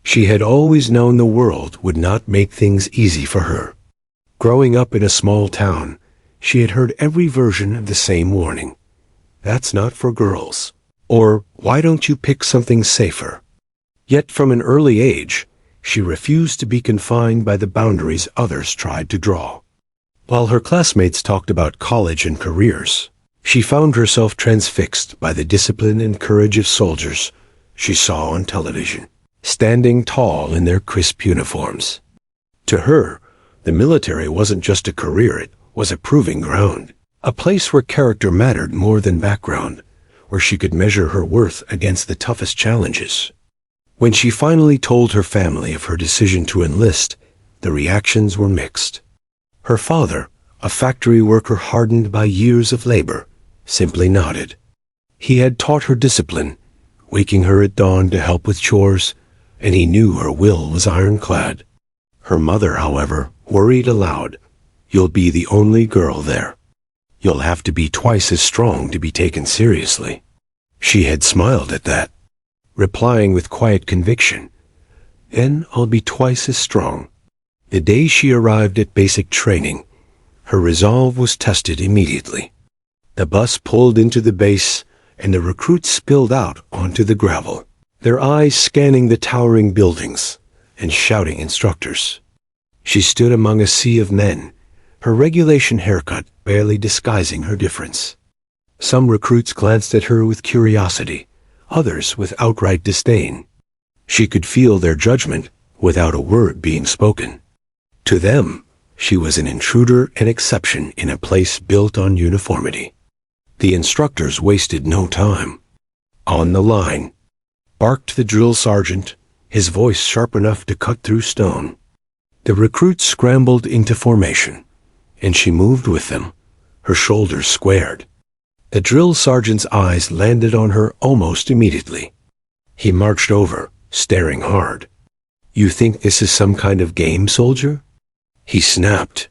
She had always known the world would not make things easy for her. Growing up in a small town, she had heard every version of the same warning. That's not for girls. Or, why don't you pick something safer? Yet from an early age, she refused to be confined by the boundaries others tried to draw. While her classmates talked about college and careers, she found herself transfixed by the discipline and courage of soldiers she saw on television, standing tall in their crisp uniforms. To her, the military wasn't just a career, it was a proving ground, a place where character mattered more than background, where she could measure her worth against the toughest challenges. When she finally told her family of her decision to enlist, the reactions were mixed. Her father, a factory worker hardened by years of labor, simply nodded. He had taught her discipline, waking her at dawn to help with chores, and he knew her will was ironclad. Her mother, however, worried aloud. You'll be the only girl there. You'll have to be twice as strong to be taken seriously. She had smiled at that, replying with quiet conviction, "Then I'll be twice as strong." The day she arrived at basic training, her resolve was tested immediately. The bus pulled into the base, and the recruits spilled out onto the gravel, their eyes scanning the towering buildings and shouting instructors. She stood among a sea of men, her regulation haircut barely disguising her difference. Some recruits glanced at her with curiosity, others with outright disdain. She could feel their judgment without a word being spoken. To them, she was an intruder and exception in a place built on uniformity. The instructors wasted no time. On the line, barked the drill sergeant, his voice sharp enough to cut through stone. The recruits scrambled into formation, and she moved with them, her shoulders squared. The drill sergeant's eyes landed on her almost immediately. He marched over, staring hard. "You think this is some kind of game, soldier?" He snapped.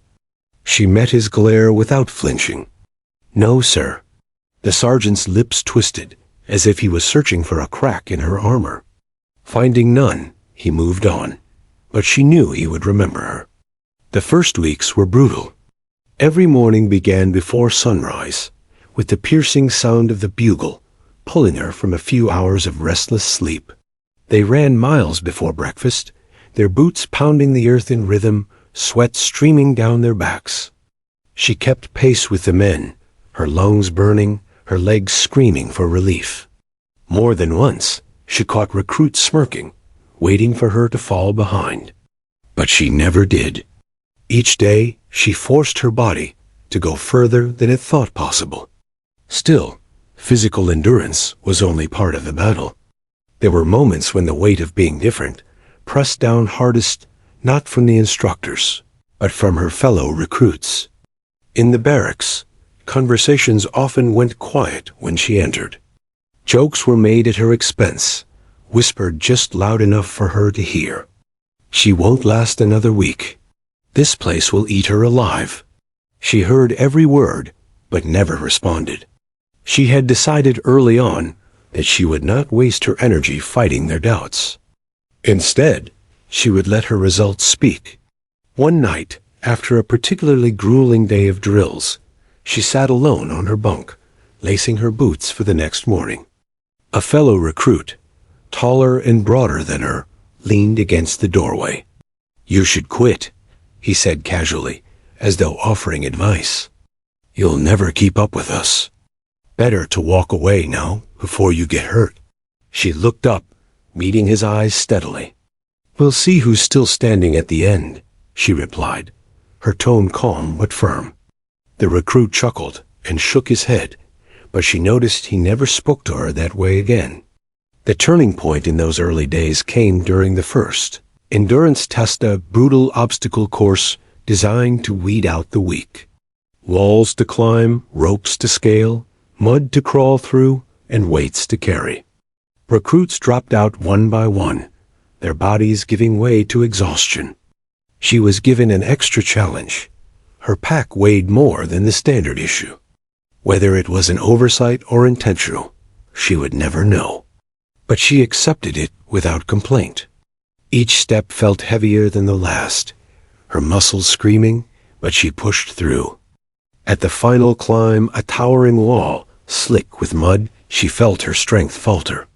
She met his glare without flinching. "No, sir." The sergeant's lips twisted, as if he was searching for a crack in her armor. Finding none, he moved on, but she knew he would remember her. The first weeks were brutal. Every morning began before sunrise, with the piercing sound of the bugle, pulling her from a few hours of restless sleep. They ran miles before breakfast, their boots pounding the earth in rhythm, sweat streaming down their backs. She kept pace with the men, her lungs burning, her legs screaming for relief. More than once, she caught recruits smirking, waiting for her to fall behind. But she never did. Each day, she forced her body to go further than it thought possible. Still, physical endurance was only part of the battle. There were moments when the weight of being different pressed down hardest, not from the instructors, but from her fellow recruits. In the barracks, conversations often went quiet when she entered. Jokes were made at her expense, whispered just loud enough for her to hear. "She won't last another week. This place will eat her alive." She heard every word, but never responded. She had decided early on that she would not waste her energy fighting their doubts. Instead, she would let her results speak. One night, after a particularly grueling day of drills, she sat alone on her bunk, lacing her boots for the next morning. A fellow recruit, taller and broader than her, leaned against the doorway. "You should quit," he said casually, as though offering advice. "You'll never keep up with us. Better to walk away now before you get hurt." She looked up, meeting his eyes steadily. "We'll see who's still standing at the end," she replied, her tone calm but firm. The recruit chuckled and shook his head, but she noticed he never spoke to her that way again. The turning point in those early days came during the first endurance test, a brutal obstacle course designed to weed out the weak. Walls to climb, ropes to scale, mud to crawl through, and weights to carry. Recruits dropped out one by one, their bodies giving way to exhaustion. She was given an extra challenge. Her pack weighed more than the standard issue. Whether it was an oversight or intentional, she would never know. But she accepted it without complaint. Each step felt heavier than the last, her muscles screaming, but she pushed through. At the final climb, a towering wall, slick with mud, she felt her strength falter.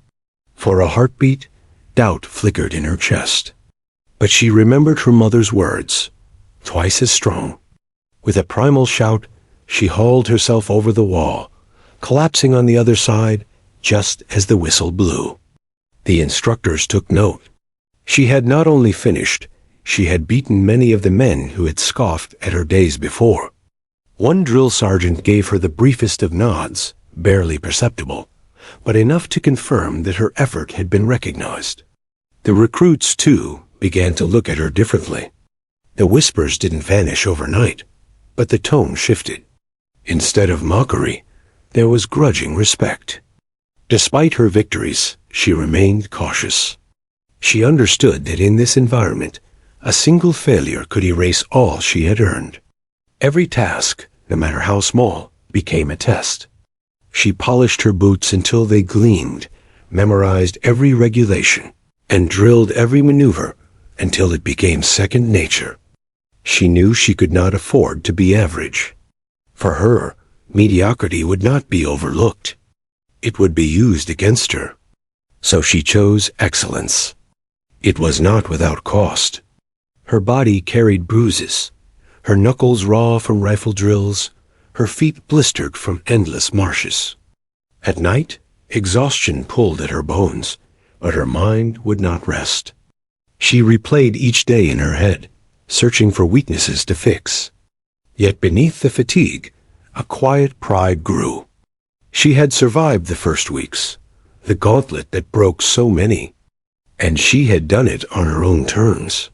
For a heartbeat, doubt flickered in her chest. But she remembered her mother's words, twice as strong. With a primal shout, she hauled herself over the wall, collapsing on the other side just as the whistle blew. The instructors took note. She had not only finished, she had beaten many of the men who had scoffed at her days before. One drill sergeant gave her the briefest of nods, barely perceptible, but enough to confirm that her effort had been recognized. The recruits, too, began to look at her differently. The whispers didn't vanish overnight, but the tone shifted. Instead of mockery, there was grudging respect. Despite her victories, she remained cautious. She understood that in this environment, a single failure could erase all she had earned. Every task, no matter how small, became a test. She polished her boots until they gleamed, memorized every regulation, and drilled every maneuver until it became second nature. She knew she could not afford to be average. For her, mediocrity would not be overlooked. It would be used against her. So she chose excellence. It was not without cost. Her body carried bruises, her knuckles raw from rifle drills, her feet blistered from endless marches. At night, exhaustion pulled at her bones, but her mind would not rest. She replayed each day in her head, searching for weaknesses to fix. Yet beneath the fatigue, a quiet pride grew. She had survived the first weeks, the gauntlet that broke so many, and she had done it on her own terms.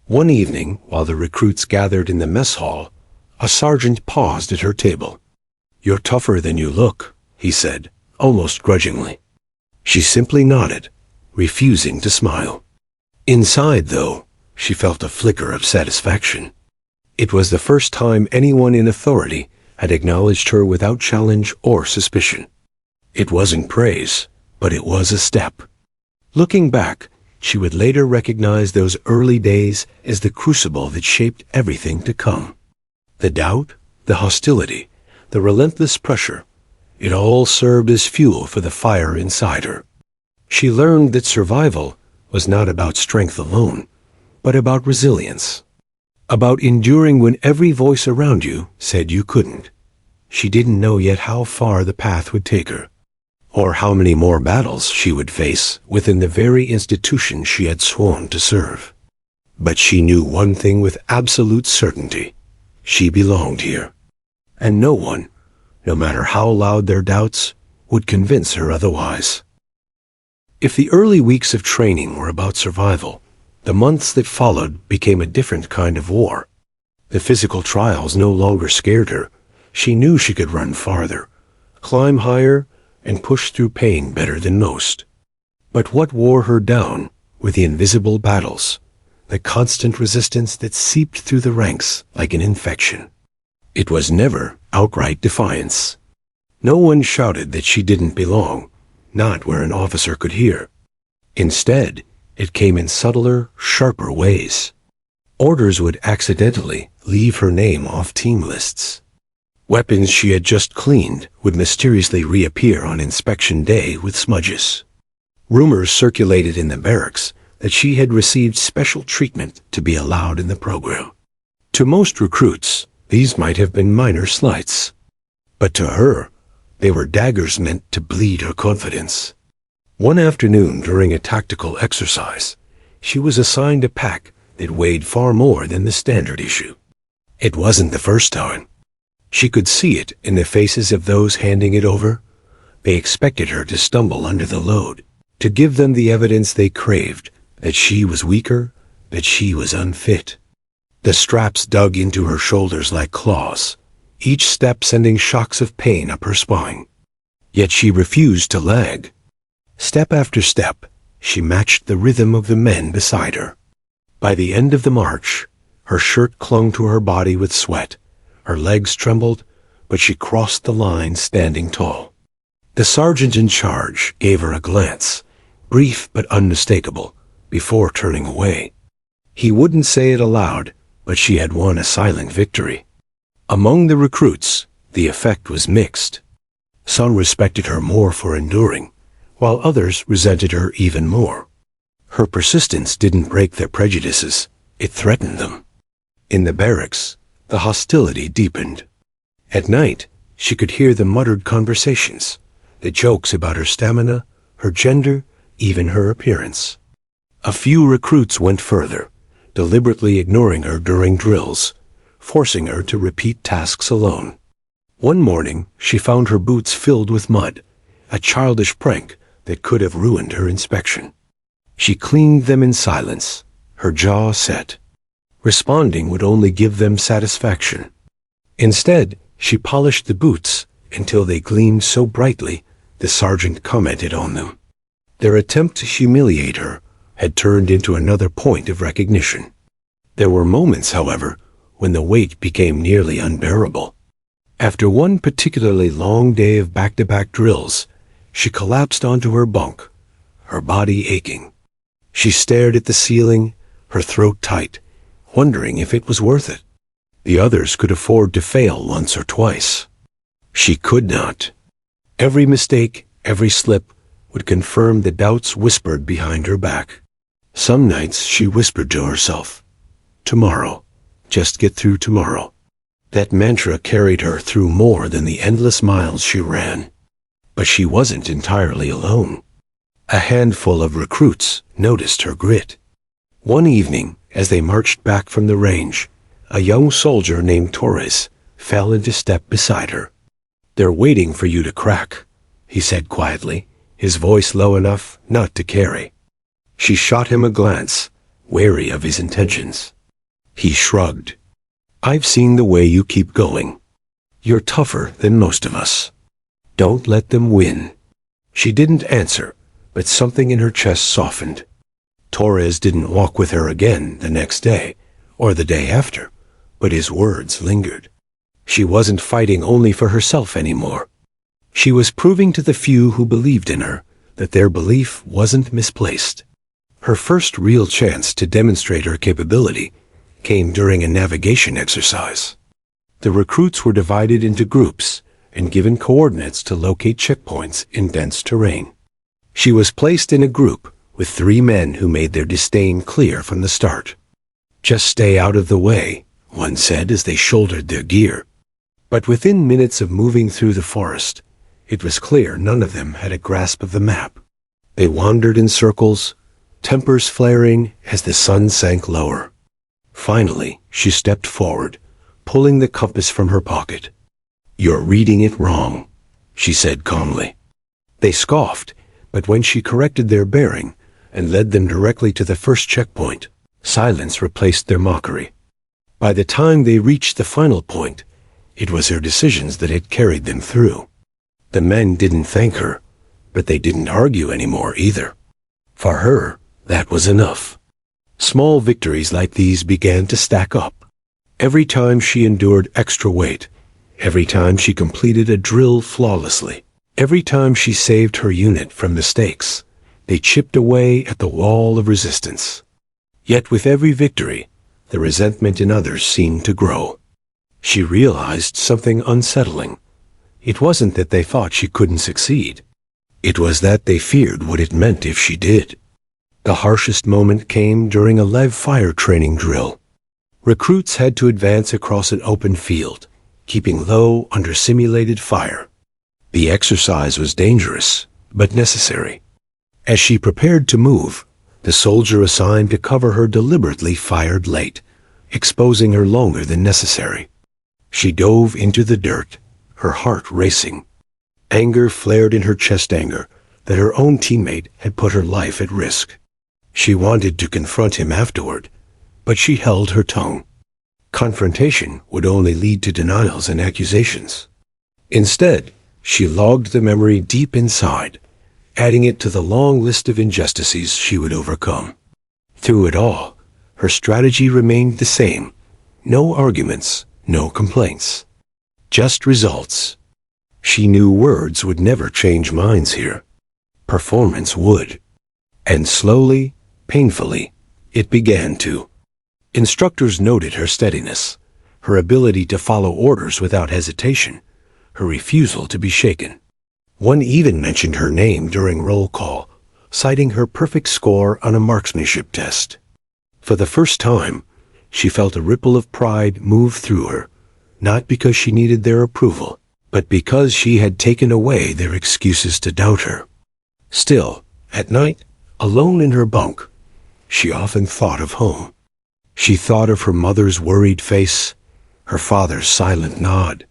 One evening, while the recruits gathered in the mess hall, a sergeant paused at her table. "You're tougher than you look," he said, almost grudgingly. She simply nodded, refusing to smile. Inside, though, she felt a flicker of satisfaction. It was the first time anyone in authority had acknowledged her without challenge or suspicion. It wasn't praise, but it was a step. Looking back, she would later recognize those early days as the crucible that shaped everything to come. The doubt, the hostility, the relentless pressure, it all served as fuel for the fire inside her. She learned that survival was not about strength alone, but about resilience. About enduring when every voice around you said you couldn't. She didn't know yet how far the path would take her, or how many more battles she would face within the very institution she had sworn to serve. But she knew one thing with absolute certainty. She belonged here. And no one, no matter how loud their doubts, would convince her otherwise. If the early weeks of training were about survival, the months that followed became a different kind of war. The physical trials no longer scared her. She knew she could run farther, climb higher, and push through pain better than most. But what wore her down were the invisible battles, the constant resistance that seeped through the ranks like an infection. It was never outright defiance. No one shouted that she didn't belong, not where an officer could hear. Instead, it came in subtler, sharper ways. Orders would accidentally leave her name off team lists. Weapons she had just cleaned would mysteriously reappear on inspection day with smudges. Rumors circulated in the barracks that she had received special treatment to be allowed in the program. To most recruits, these might have been minor slights. But to her, they were daggers meant to bleed her confidence. One afternoon during a tactical exercise, she was assigned a pack that weighed far more than the standard issue. It wasn't the first time. She could see it in the faces of those handing it over. They expected her to stumble under the load, to give them the evidence they craved, that she was weaker, that she was unfit. The straps dug into her shoulders like claws, each step sending shocks of pain up her spine. Yet she refused to lag. Step after step, she matched the rhythm of the men beside her. By the end of the march, her shirt clung to her body with sweat. Her legs trembled, but she crossed the line standing tall. The sergeant in charge gave her a glance, brief but unmistakable, before turning away. He wouldn't say it aloud, but she had won a silent victory. Among the recruits, the effect was mixed. Some respected her more for enduring, while others resented her even more. Her persistence didn't break their prejudices, it threatened them. In the barracks, the hostility deepened. At night, she could hear the muttered conversations, the jokes about her stamina, her gender, even her appearance. A few recruits went further, deliberately ignoring her during drills, forcing her to repeat tasks alone. One morning, she found her boots filled with mud, a childish prank that could have ruined her inspection. She cleaned them in silence, her jaw set. Responding would only give them satisfaction. Instead, she polished the boots until they gleamed so brightly the sergeant commented on them. Their attempt to humiliate her had turned into another point of recognition. There were moments, however, when the weight became nearly unbearable. After one particularly long day of back-to-back drills, she collapsed onto her bunk, her body aching. She stared at the ceiling, her throat tight, wondering if it was worth it. The others could afford to fail once or twice. She could not. Every mistake, every slip, would confirm the doubts whispered behind her back. Some nights she whispered to herself, "Tomorrow. Just get through tomorrow." That mantra carried her through more than the endless miles she ran. But she wasn't entirely alone. A handful of recruits noticed her grit. One evening, as they marched back from the range, a young soldier named Torres fell into step beside her. "They're waiting for you to crack," he said quietly, his voice low enough not to carry. She shot him a glance, wary of his intentions. He shrugged. "I've seen the way you keep going. You're tougher than most of us. Don't let them win." She didn't answer, but something in her chest softened. Torres didn't walk with her again the next day, or the day after, but his words lingered. She wasn't fighting only for herself anymore. She was proving to the few who believed in her that their belief wasn't misplaced. Her first real chance to demonstrate her capability came during a navigation exercise. The recruits were divided into groups and given coordinates to locate checkpoints in dense terrain. She was placed in a group with 3 men who made their disdain clear from the start. "Just stay out of the way," one said as they shouldered their gear. But within minutes of moving through the forest, it was clear none of them had a grasp of the map. They wandered in circles, tempers flaring as the sun sank lower. Finally, she stepped forward, pulling the compass from her pocket. "You're reading it wrong," she said calmly. They scoffed, but when she corrected their bearing and led them directly to the first checkpoint, silence replaced their mockery. By the time they reached the final point, it was her decisions that had carried them through. The men didn't thank her, but they didn't argue anymore either. For her, that was enough. Small victories like these began to stack up. Every time she endured extra weight, every time she completed a drill flawlessly, every time she saved her unit from mistakes, they chipped away at the wall of resistance. Yet with every victory, the resentment in others seemed to grow. She realized something unsettling. It wasn't that they thought she couldn't succeed. It was that they feared what it meant if she did. The harshest moment came during a live fire training drill. Recruits had to advance across an open field, keeping low under simulated fire. The exercise was dangerous, but necessary. As she prepared to move, the soldier assigned to cover her deliberately fired late, exposing her longer than necessary. She dove into the dirt, her heart racing. Anger flared in her chest, anger that her own teammate had put her life at risk. She wanted to confront him afterward, but she held her tongue. Confrontation would only lead to denials and accusations. Instead, she logged the memory deep inside, adding it to the long list of injustices she would overcome. Through it all, her strategy remained the same. No arguments, no complaints. Just results. She knew words would never change minds here. Performance would. And slowly, Painfully, it began to. Instructors noted her steadiness, her ability to follow orders without hesitation, her refusal to be shaken. One even mentioned her name during roll call, citing her perfect score on a marksmanship test. For the first time, she felt a ripple of pride move through her, not because she needed their approval, but because she had taken away their excuses to doubt her. Still, at night, alone in her bunk, she often thought of home. She thought of her mother's worried face, her father's silent nod.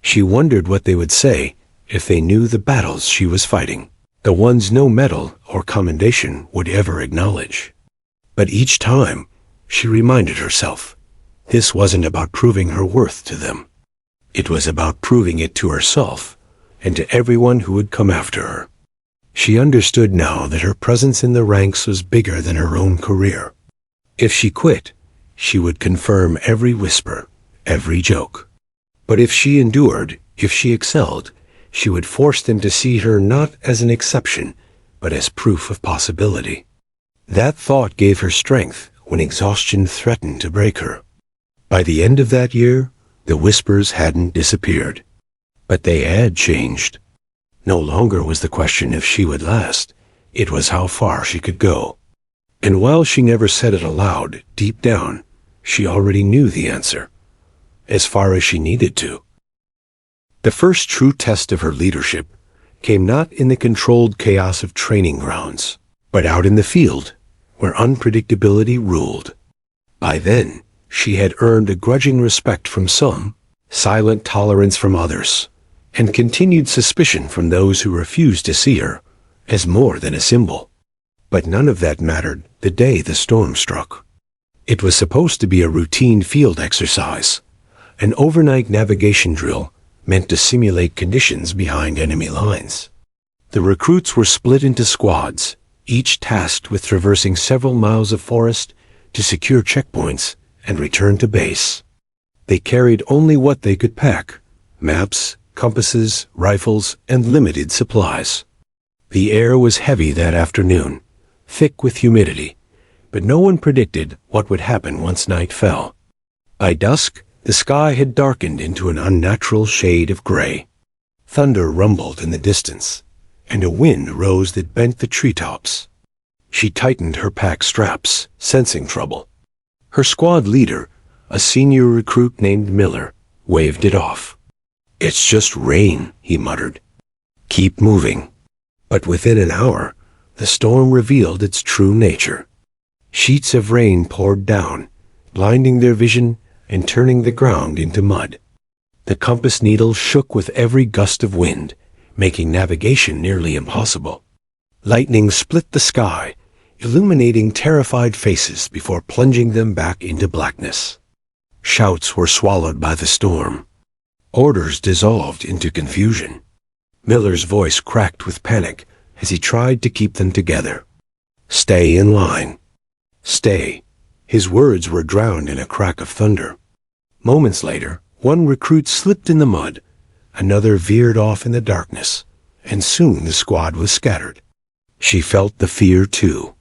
She wondered what they would say if they knew the battles she was fighting, the ones no medal or commendation would ever acknowledge. But each time, she reminded herself, this wasn't about proving her worth to them. It was about proving it to herself and to everyone who would come after her. She understood now that her presence in the ranks was bigger than her own career. If she quit, she would confirm every whisper, every joke. But if she endured, if she excelled, she would force them to see her not as an exception, but as proof of possibility. That thought gave her strength when exhaustion threatened to break her. By the end of that year, the whispers hadn't disappeared, but they had changed. No longer was the question if she would last, it was how far she could go. And while she never said it aloud, deep down, she already knew the answer, as far as she needed to. The first true test of her leadership came not in the controlled chaos of training grounds, but out in the field, where unpredictability ruled. By then, she had earned a grudging respect from some, silent tolerance from others, and continued suspicion from those who refused to see her as more than a symbol. But none of that mattered the day the storm struck. It was supposed to be a routine field exercise, an overnight navigation drill meant to simulate conditions behind enemy lines. The recruits were split into squads, each tasked with traversing several miles of forest to secure checkpoints and return to base. They carried only what they could pack: maps, compasses, rifles, and limited supplies. The air was heavy that afternoon, thick with humidity, but no one predicted what would happen once night fell. By dusk, the sky had darkened into an unnatural shade of gray. Thunder rumbled in the distance, and a wind rose that bent the treetops. She tightened her pack straps, sensing trouble. Her squad leader, a senior recruit named Miller, waved it off. "It's just rain," he muttered. "Keep moving." But within an hour, the storm revealed its true nature. Sheets of rain poured down, blinding their vision and turning the ground into mud. The compass needle shook with every gust of wind, making navigation nearly impossible. Lightning split the sky, illuminating terrified faces before plunging them back into blackness. Shouts were swallowed by the storm. Orders dissolved into confusion. Miller's voice cracked with panic as he tried to keep them together. "Stay in line. Stay." His words were drowned in a crack of thunder. Moments later, one recruit slipped in the mud, another veered off in the darkness, and soon the squad was scattered. She felt the fear too.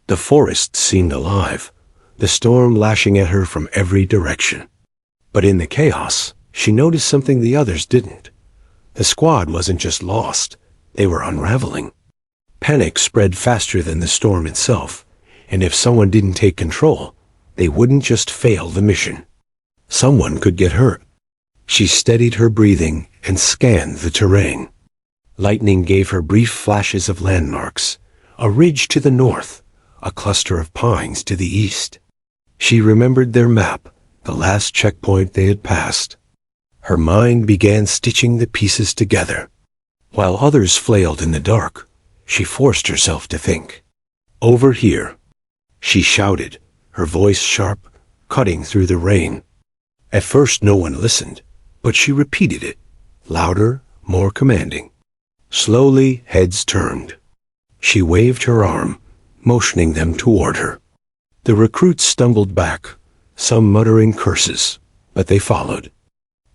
The forest seemed alive, the storm lashing at her from every direction. But in the chaos, she noticed something the others didn't. The squad wasn't just lost, they were unraveling. Panic spread faster than the storm itself, and if someone didn't take control, they wouldn't just fail the mission. Someone could get hurt. She steadied her breathing and scanned the terrain. Lightning gave her brief flashes of landmarks, a ridge to the north, a cluster of pines to the east. She remembered their map, the last checkpoint they had passed. Her mind began stitching the pieces together. While others flailed in the dark, she forced herself to think. "Over here." She shouted, her voice sharp, cutting through the rain. At first no one listened, but she repeated it, louder, more commanding. Slowly, heads turned. She waved her arm, motioning them toward her. The recruits stumbled back, some muttering curses, but they followed.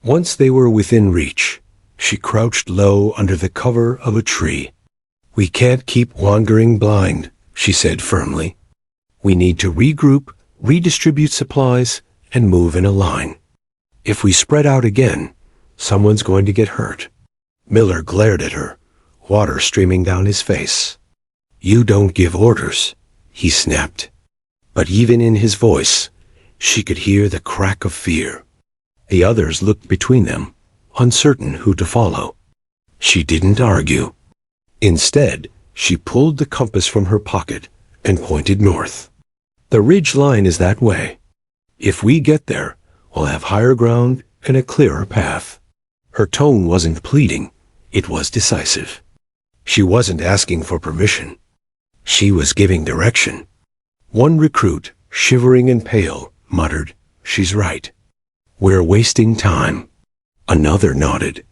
Once they were within reach, she crouched low under the cover of a tree. "We can't keep wandering blind," she said firmly. We need to regroup, redistribute supplies, and move in a line. If we spread out again, someone's going to get hurt. Miller glared at her, water streaming down his face. You don't give orders, he snapped. But even in his voice, she could hear the crack of fear. The others looked between them, uncertain who to follow. She didn't argue. Instead, she pulled the compass from her pocket and pointed north. The ridge line is that way. If we get there, we'll have higher ground and a clearer path. Her tone wasn't pleading, it was decisive. She wasn't asking for permission. She was giving direction. One recruit, shivering and pale, muttered, "She's right. We're wasting time." Another nodded.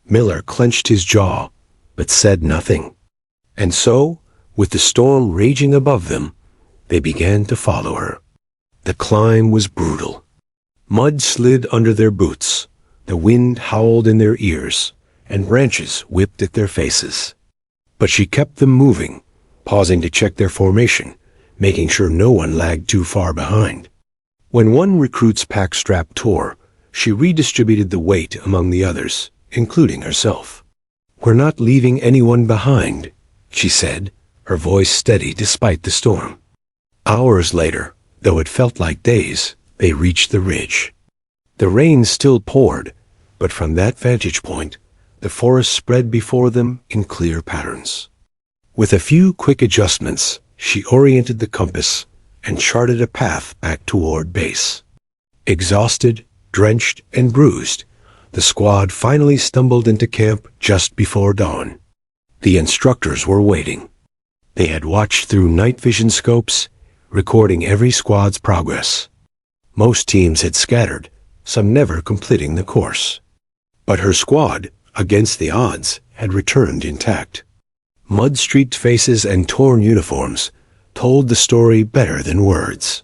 Miller clenched his jaw, but said nothing. And so, with the storm raging above them, they began to follow her. The climb was brutal. Mud slid under their boots, the wind howled in their ears, and branches whipped at their faces. But she kept them moving, pausing to check their formation, making sure no one lagged too far behind. When one recruit's pack strap tore, she redistributed the weight among the others, including herself. "We're not leaving anyone behind," she said, her voice steady despite the storm. Hours later, though it felt like days, they reached the ridge. The rain still poured, but from that vantage point, the forest spread before them in clear patterns. With a few quick adjustments, she oriented the compass and charted a path back toward base. Exhausted, drenched, and bruised, the squad finally stumbled into camp just before dawn. The instructors were waiting. They had watched through night vision scopes, recording every squad's progress. Most teams had scattered, some never completing the course. But her squad, against the odds, had returned intact. Mud-streaked faces and torn uniforms told the story better than words.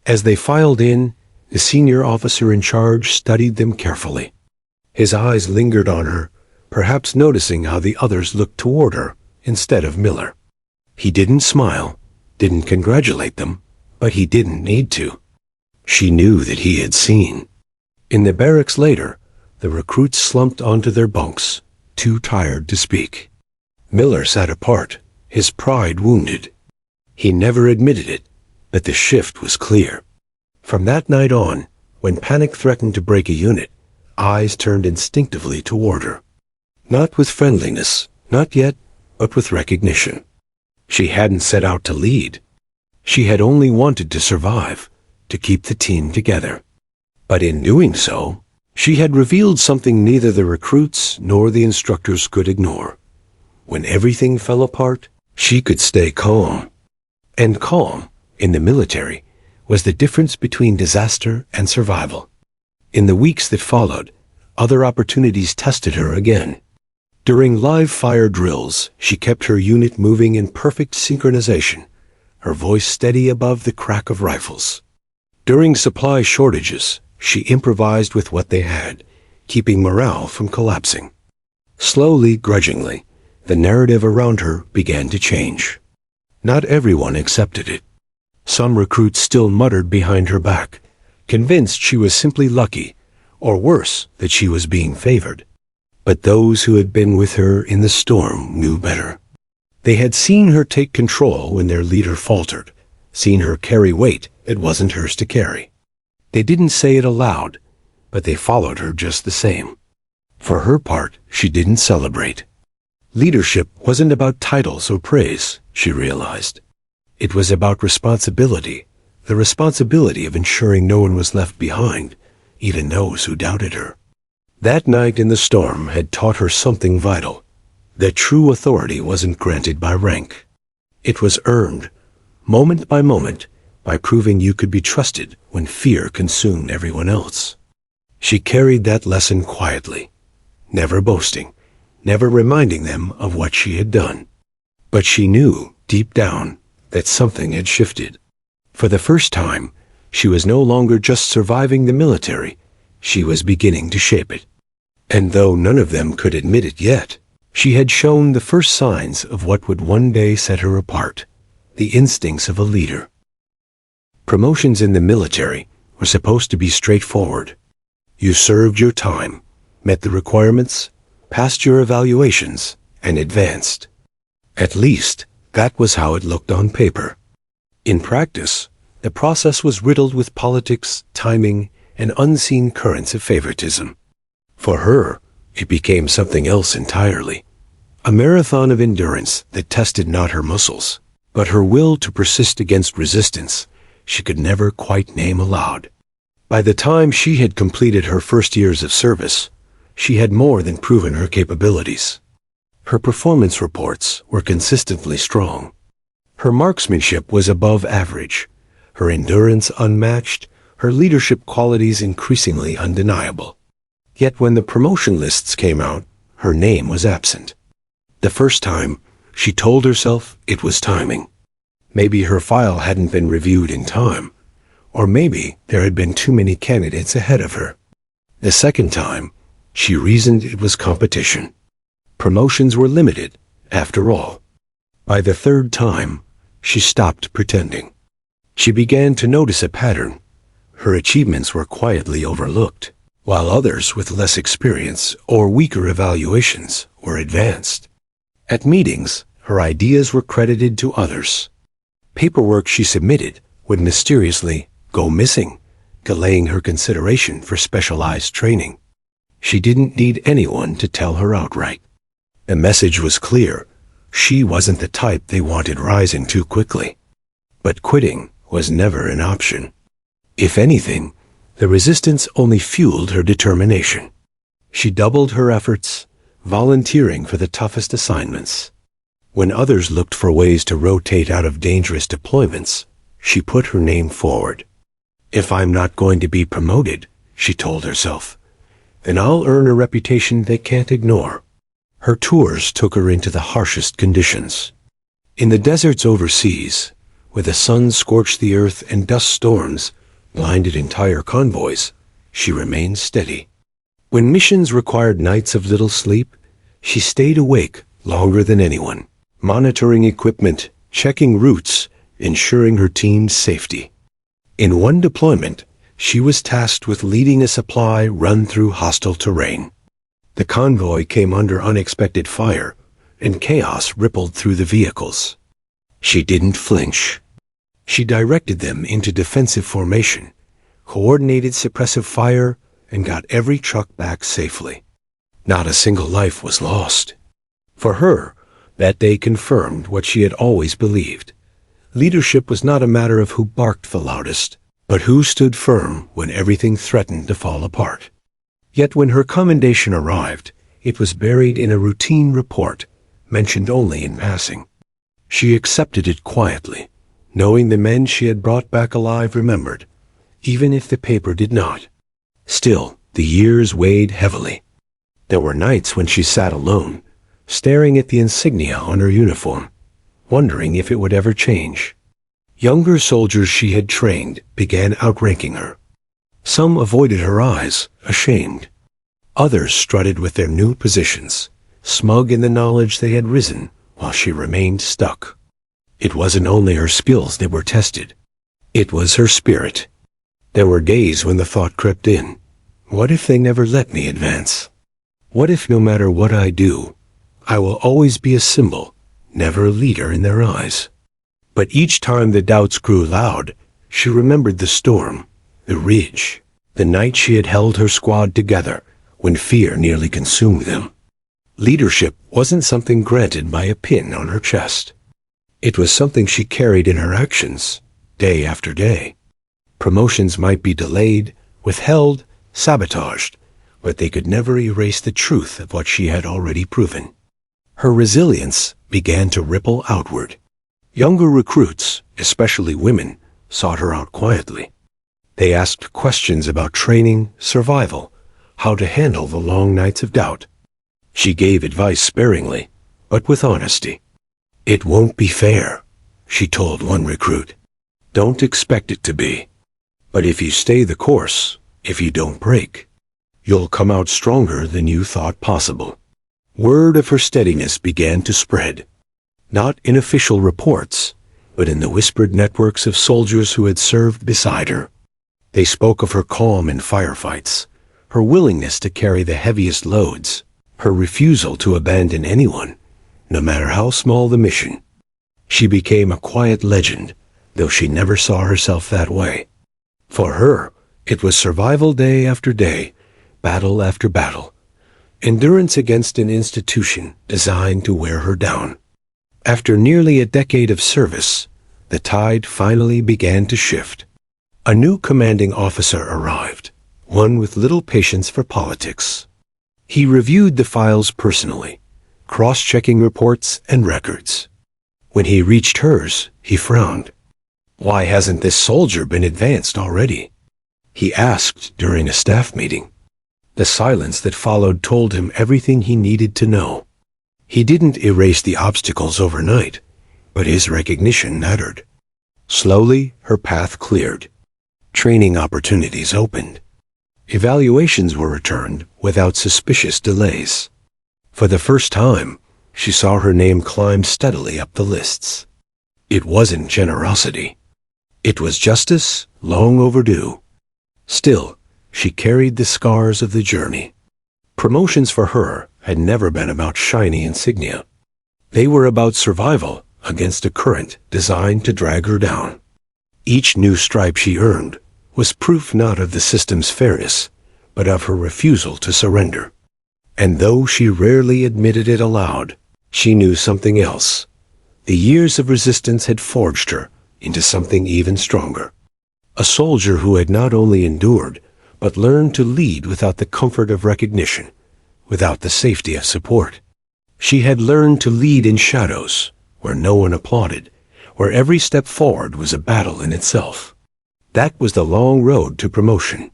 As they filed in, the senior officer in charge studied them carefully. His eyes lingered on her, perhaps noticing how the others looked toward her instead of Miller. He didn't smile, didn't congratulate them, but he didn't need to. She knew that he had seen. In the barracks later, the recruits slumped onto their bunks, too tired to speak. Miller sat apart, his pride wounded. He never admitted it, but the shift was clear. From that night on, when panic threatened to break a unit, eyes turned instinctively toward her. Not with friendliness, not yet, but with recognition. She hadn't set out to lead. She had only wanted to survive, to keep the team together. But in doing so, she had revealed something neither the recruits nor the instructors could ignore. When everything fell apart, she could stay calm. And calm, in the military, was the difference between disaster and survival. In the weeks that followed, other opportunities tested her again. During live fire drills, she kept her unit moving in perfect synchronization, her voice steady above the crack of rifles. During supply shortages, she improvised with what they had, keeping morale from collapsing. Slowly, grudgingly, the narrative around her began to change. Not everyone accepted it. Some recruits still muttered behind her back, convinced she was simply lucky, or worse, that she was being favored. But those who had been with her in the storm knew better. They had seen her take control when their leader faltered, seen her carry weight that wasn't hers to carry. They didn't say it aloud, but they followed her just the same. For her part, she didn't celebrate. Leadership wasn't about titles or praise, she realized. It was about responsibility, the responsibility of ensuring no one was left behind, even those who doubted her. That night in the storm had taught her something vital, that true authority wasn't granted by rank. It was earned, moment by moment, by proving you could be trusted when fear consumed everyone else. She carried that lesson quietly, never boasting, never reminding them of what she had done. But she knew, deep down, that something had shifted. For the first time, she was no longer just surviving the military, she was beginning to shape it. And though none of them could admit it yet, she had shown the first signs of what would one day set her apart, the instincts of a leader. Promotions in the military were supposed to be straightforward. You served your time, met the requirements, passed your evaluations, and advanced. At least, that was how it looked on paper. In practice, the process was riddled with politics, timing, and unseen currents of favoritism. For her, it became something else entirely. A marathon of endurance that tested not her muscles, but her will to persist against resistance she could never quite name aloud. By the time she had completed her first years of service, she had more than proven her capabilities. Her performance reports were consistently strong. Her marksmanship was above average, her endurance unmatched, her leadership qualities increasingly undeniable. Yet when the promotion lists came out, her name was absent. The first time, she told herself it was timing. Maybe her file hadn't been reviewed in time, or maybe there had been too many candidates ahead of her. The second time, she reasoned it was competition. Promotions were limited, after all. By the third time, she stopped pretending. She began to notice a pattern. Her achievements were quietly overlooked, while others with less experience or weaker evaluations were advanced. At meetings, her ideas were credited to others. Paperwork she submitted would mysteriously go missing, delaying her consideration for specialized training. She didn't need anyone to tell her outright. The message was clear. She wasn't the type they wanted rising too quickly. But quitting was never an option. If anything, the resistance only fueled her determination. She doubled her efforts, volunteering for the toughest assignments. When others looked for ways to rotate out of dangerous deployments, she put her name forward. If I'm not going to be promoted, she told herself, then I'll earn a reputation they can't ignore. Her tours took her into the harshest conditions. In the deserts overseas, where the sun scorched the earth and dust storms blinded entire convoys, she remained steady. When missions required nights of little sleep, she stayed awake longer than anyone, monitoring equipment, checking routes, ensuring her team's safety. In one deployment, she was tasked with leading a supply run through hostile terrain. The convoy came under unexpected fire, and chaos rippled through the vehicles. She didn't flinch. She directed them into defensive formation, coordinated suppressive fire, and got every truck back safely. Not a single life was lost. For her, that day confirmed what she had always believed. Leadership was not a matter of who barked the loudest, but who stood firm when everything threatened to fall apart. Yet when her commendation arrived, it was buried in a routine report, mentioned only in passing. She accepted it quietly, knowing the men she had brought back alive remembered, even if the paper did not. Still, the years weighed heavily. There were nights when she sat alone, staring at the insignia on her uniform, wondering if it would ever change. Younger soldiers she had trained began outranking her. Some avoided her eyes, ashamed. Others strutted with their new positions, smug in the knowledge they had risen while she remained stuck. It wasn't only her skills that were tested. It was her spirit. There were days when the thought crept in, what if they never let me advance? What if no matter what I do, I will always be a symbol, never a leader in their eyes? But each time the doubts grew loud, she remembered the storm, the ridge, the night she had held her squad together when fear nearly consumed them. Leadership wasn't something granted by a pin on her chest. It was something she carried in her actions, day after day. Promotions might be delayed, withheld, sabotaged, but they could never erase the truth of what she had already proven. Her resilience began to ripple outward. Younger recruits, especially women, sought her out quietly. They asked questions about training, survival, how to handle the long nights of doubt. She gave advice sparingly, but with honesty. It won't be fair, she told one recruit. Don't expect it to be. But if you stay the course, if you don't break, you'll come out stronger than you thought possible. Word of her steadiness began to spread. Not in official reports, but in the whispered networks of soldiers who had served beside her. They spoke of her calm in firefights, her willingness to carry the heaviest loads, her refusal to abandon anyone, no matter how small the mission. She became a quiet legend, though she never saw herself that way. For her, it was survival day after day, battle after battle, endurance against an institution designed to wear her down. After nearly a decade of service, the tide finally began to shift. A new commanding officer arrived, one with little patience for politics. He reviewed the files personally, cross-checking reports and records. When he reached hers, he frowned. "Why hasn't this soldier been advanced already?" he asked during a staff meeting. The silence that followed told him everything he needed to know. He didn't erase the obstacles overnight, but his recognition mattered. Slowly, her path cleared. Training opportunities opened. Evaluations were returned without suspicious delays. For the first time, she saw her name climb steadily up the lists. It wasn't generosity. It was justice, long overdue. Still, she carried the scars of the journey. Promotions for her had never been about shiny insignia. They were about survival against a current designed to drag her down. Each new stripe she earned was proof not of the system's fairness, but of her refusal to surrender. And though she rarely admitted it aloud, she knew something else. The years of resistance had forged her into something even stronger. A soldier who had not only endured, but learned to lead without the comfort of recognition, without the safety of support. She had learned to lead in shadows, where no one applauded, where every step forward was a battle in itself. That was the long road to promotion.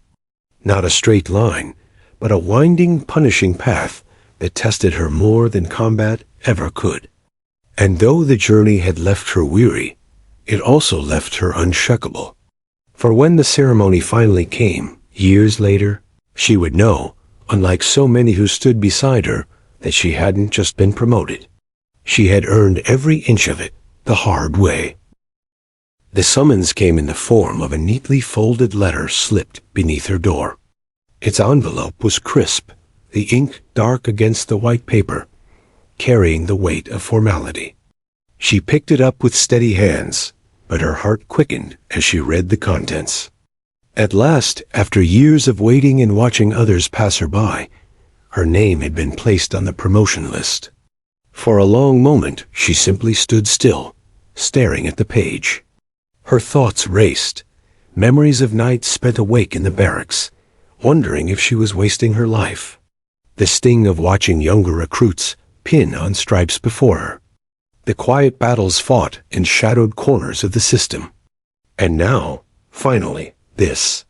Not a straight line, but a winding, punishing path that tested her more than combat ever could. And though the journey had left her weary, it also left her unshakable. For when the ceremony finally came, years later, she would know, unlike so many who stood beside her, that she hadn't just been promoted. She had earned every inch of it the hard way. The summons came in the form of a neatly folded letter slipped beneath her door. Its envelope was crisp, the ink dark against the white paper, carrying the weight of formality. She picked it up with steady hands, but her heart quickened as she read the contents. At last, after years of waiting and watching others pass her by, her name had been placed on the promotion list. For a long moment, she simply stood still, staring at the page. Her thoughts raced, memories of nights spent awake in the barracks, wondering if she was wasting her life. The sting of watching younger recruits pin on stripes before her. The quiet battles fought in shadowed corners of the system. And now, finally, this.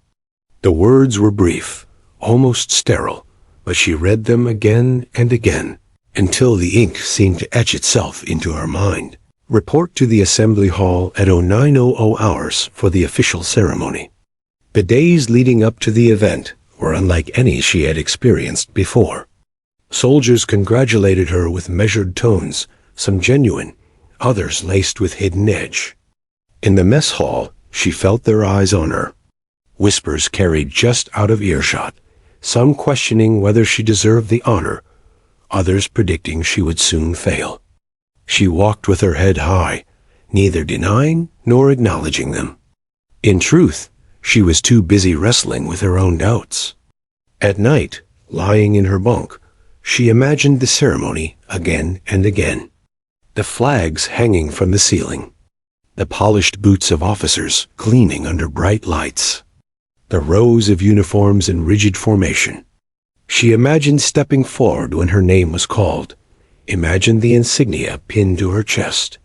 The words were brief, almost sterile, but she read them again and again, until the ink seemed to etch itself into her mind. Report to the assembly hall at 0900 hours for the official ceremony. The days leading up to the event were unlike any she had experienced before. Soldiers congratulated her with measured tones, some genuine, others laced with hidden edge. In the mess hall, she felt their eyes on her. Whispers carried just out of earshot, some questioning whether she deserved the honor, others predicting she would soon fail. She walked with her head high, neither denying nor acknowledging them. In truth, she was too busy wrestling with her own doubts. At night, lying in her bunk, she imagined the ceremony again and again. The flags hanging from the ceiling, the polished boots of officers gleaming under bright lights, the rows of uniforms in rigid formation. She imagined stepping forward when her name was called, imagined the insignia pinned to her chest.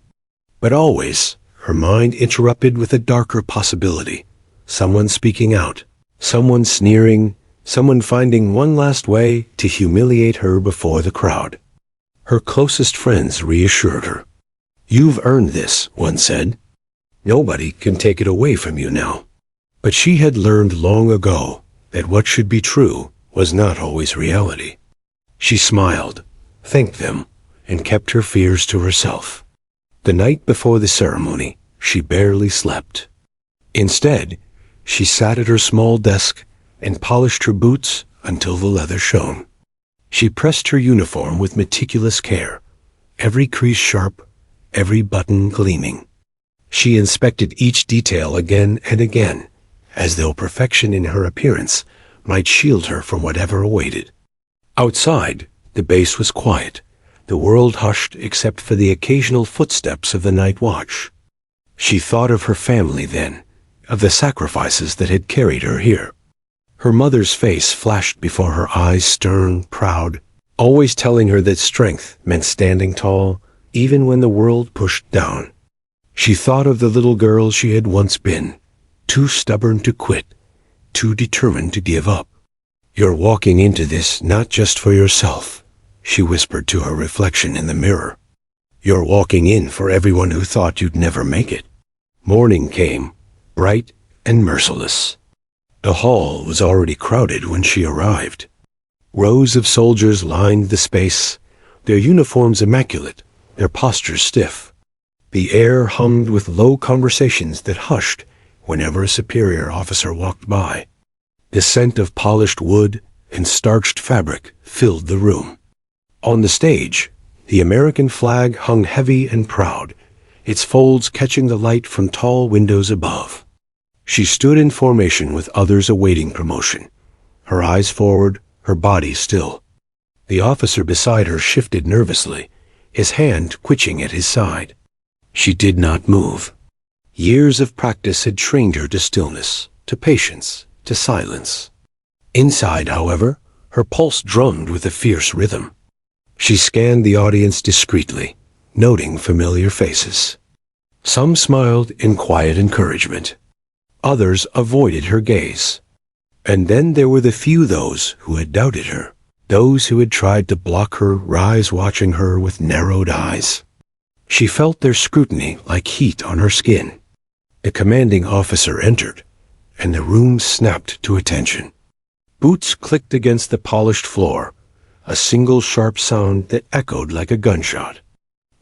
But always, her mind interrupted with a darker possibility. Someone speaking out, someone sneering, someone finding one last way to humiliate her before the crowd. Her closest friends reassured her. "You've earned this," one said. "Nobody can take it away from you now." But she had learned long ago that what should be true was not always reality. She smiled, thanked them, and kept her fears to herself. The night before the ceremony, she barely slept. Instead, she sat at her small desk and polished her boots until the leather shone. She pressed her uniform with meticulous care, every crease sharp, every button gleaming. She inspected each detail again and again, as though perfection in her appearance might shield her from whatever awaited. Outside, the base was quiet, the world hushed except for the occasional footsteps of the night watch. She thought of her family then, of the sacrifices that had carried her here. Her mother's face flashed before her eyes, stern, proud, always telling her that strength meant standing tall, even when the world pushed down. She thought of the little girl she had once been, too stubborn to quit, too determined to give up. "You're walking into this not just for yourself," she whispered to her reflection in the mirror. "You're walking in for everyone who thought you'd never make it." Morning came, bright and merciless. The hall was already crowded when she arrived. Rows of soldiers lined the space, their uniforms immaculate, their postures stiff. The air hummed with low conversations that hushed whenever a superior officer walked by. The scent of polished wood and starched fabric filled the room. On the stage, the American flag hung heavy and proud, its folds catching the light from tall windows above. She stood in formation with others awaiting promotion, her eyes forward, her body still. The officer beside her shifted nervously, his hand twitching at his side. She did not move. Years of practice had trained her to stillness, to patience, to silence. Inside, however, her pulse drummed with a fierce rhythm. She scanned the audience discreetly, noting familiar faces. Some smiled in quiet encouragement. Others avoided her gaze. And then there were the few those who had doubted her, those who had tried to block her eyes, watching her with narrowed eyes. She felt their scrutiny like heat on her skin. The commanding officer entered, and the room snapped to attention. Boots clicked against the polished floor, a single sharp sound that echoed like a gunshot.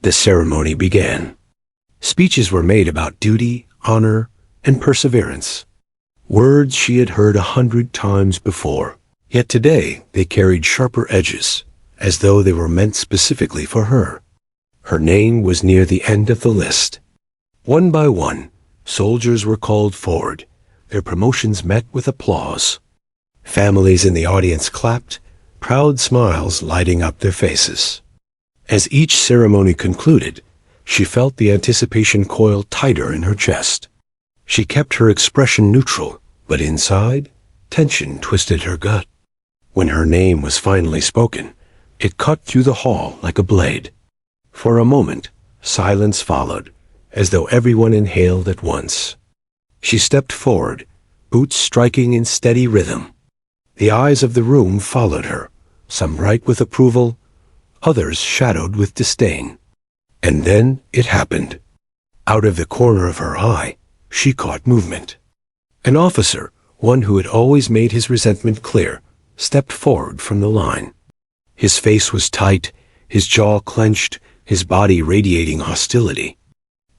The ceremony began. Speeches were made about duty, honor, and perseverance. Words she had heard 100 times before, yet today they carried sharper edges, as though they were meant specifically for her. Her name was near the end of the list. One by one, soldiers were called forward, their promotions met with applause. Families in the audience clapped, proud smiles lighting up their faces. As each ceremony concluded, she felt the anticipation coil tighter in her chest. She kept her expression neutral, but inside, tension twisted her gut. When her name was finally spoken, it cut through the hall like a blade. For a moment, silence followed, as though everyone inhaled at once. She stepped forward, boots striking in steady rhythm. The eyes of the room followed her, some bright with approval, others shadowed with disdain. And then it happened. Out of the corner of her eye, she caught movement. An officer, one who had always made his resentment clear, stepped forward from the line. His face was tight, his jaw clenched, his body radiating hostility.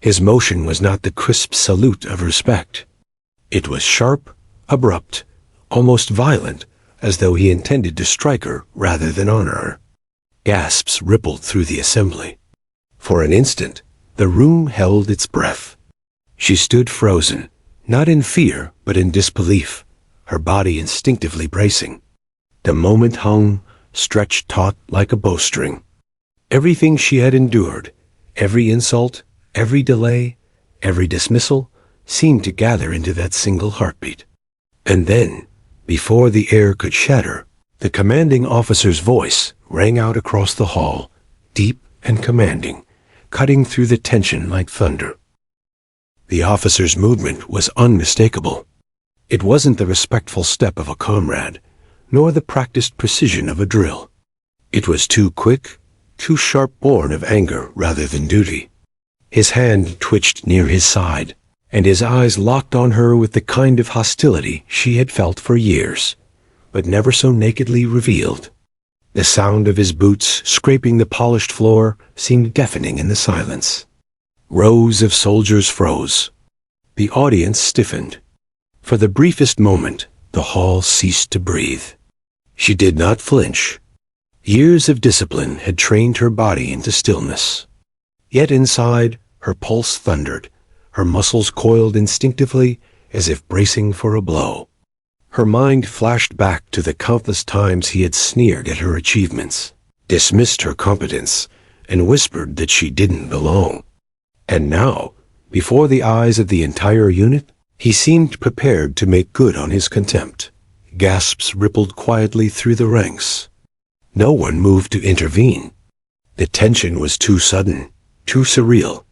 His motion was not the crisp salute of respect. It was sharp, abrupt, almost violent, as though he intended to strike her rather than honor her. Gasps rippled through the assembly. For an instant, the room held its breath. She stood frozen, not in fear, but in disbelief, her body instinctively bracing. The moment hung, stretched taut like a bowstring. Everything she had endured, every insult, every delay, every dismissal, seemed to gather into that single heartbeat. And then, before the air could shatter, the commanding officer's voice rang out across the hall, deep and commanding, cutting through the tension like thunder. The officer's movement was unmistakable. It wasn't the respectful step of a comrade, nor the practiced precision of a drill. It was too quick, too sharp, born of anger rather than duty. His hand twitched near his side, and his eyes locked on her with the kind of hostility she had felt for years, but never so nakedly revealed. The sound of his boots scraping the polished floor seemed deafening in the silence. Rows of soldiers froze. The audience stiffened. For the briefest moment, the hall ceased to breathe. She did not flinch. Years of discipline had trained her body into stillness. Yet inside, her pulse thundered, her muscles coiled instinctively as if bracing for a blow. Her mind flashed back to the countless times he had sneered at her achievements, dismissed her competence, and whispered that she didn't belong. And now, before the eyes of the entire unit, he seemed prepared to make good on his contempt. Gasps rippled quietly through the ranks. No one moved to intervene. The tension was too sudden, too surreal.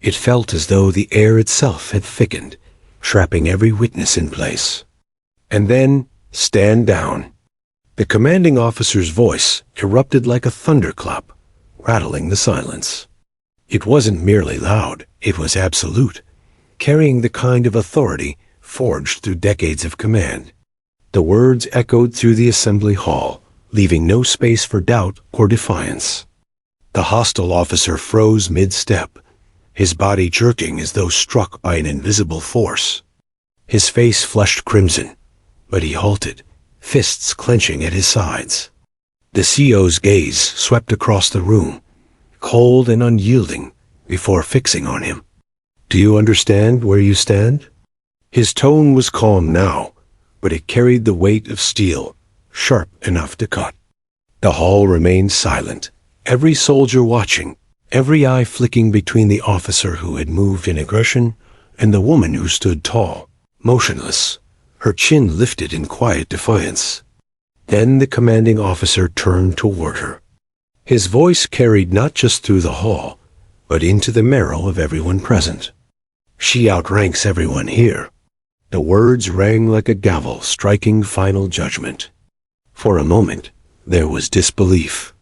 It felt as though the air itself had thickened, trapping every witness in place. And then, stand down. The commanding officer's voice erupted like a thunderclap, rattling the silence. It wasn't merely loud, it was absolute, carrying the kind of authority forged through decades of command. The words echoed through the assembly hall, leaving no space for doubt or defiance. The hostile officer froze mid-step, his body jerking as though struck by an invisible force. His face flushed crimson, but he halted, fists clenching at his sides. The CO's gaze swept across the room, cold and unyielding, before fixing on him. "Do you understand where you stand?" His tone was calm now, but it carried the weight of steel, sharp enough to cut. The hall remained silent, every soldier watching, every eye flicking between the officer who had moved in aggression and the woman who stood tall, motionless, her chin lifted in quiet defiance. Then the commanding officer turned toward her. His voice carried not just through the hall, but into the marrow of everyone present. "She outranks everyone here." The words rang like a gavel striking final judgment. For a moment, there was disbelief.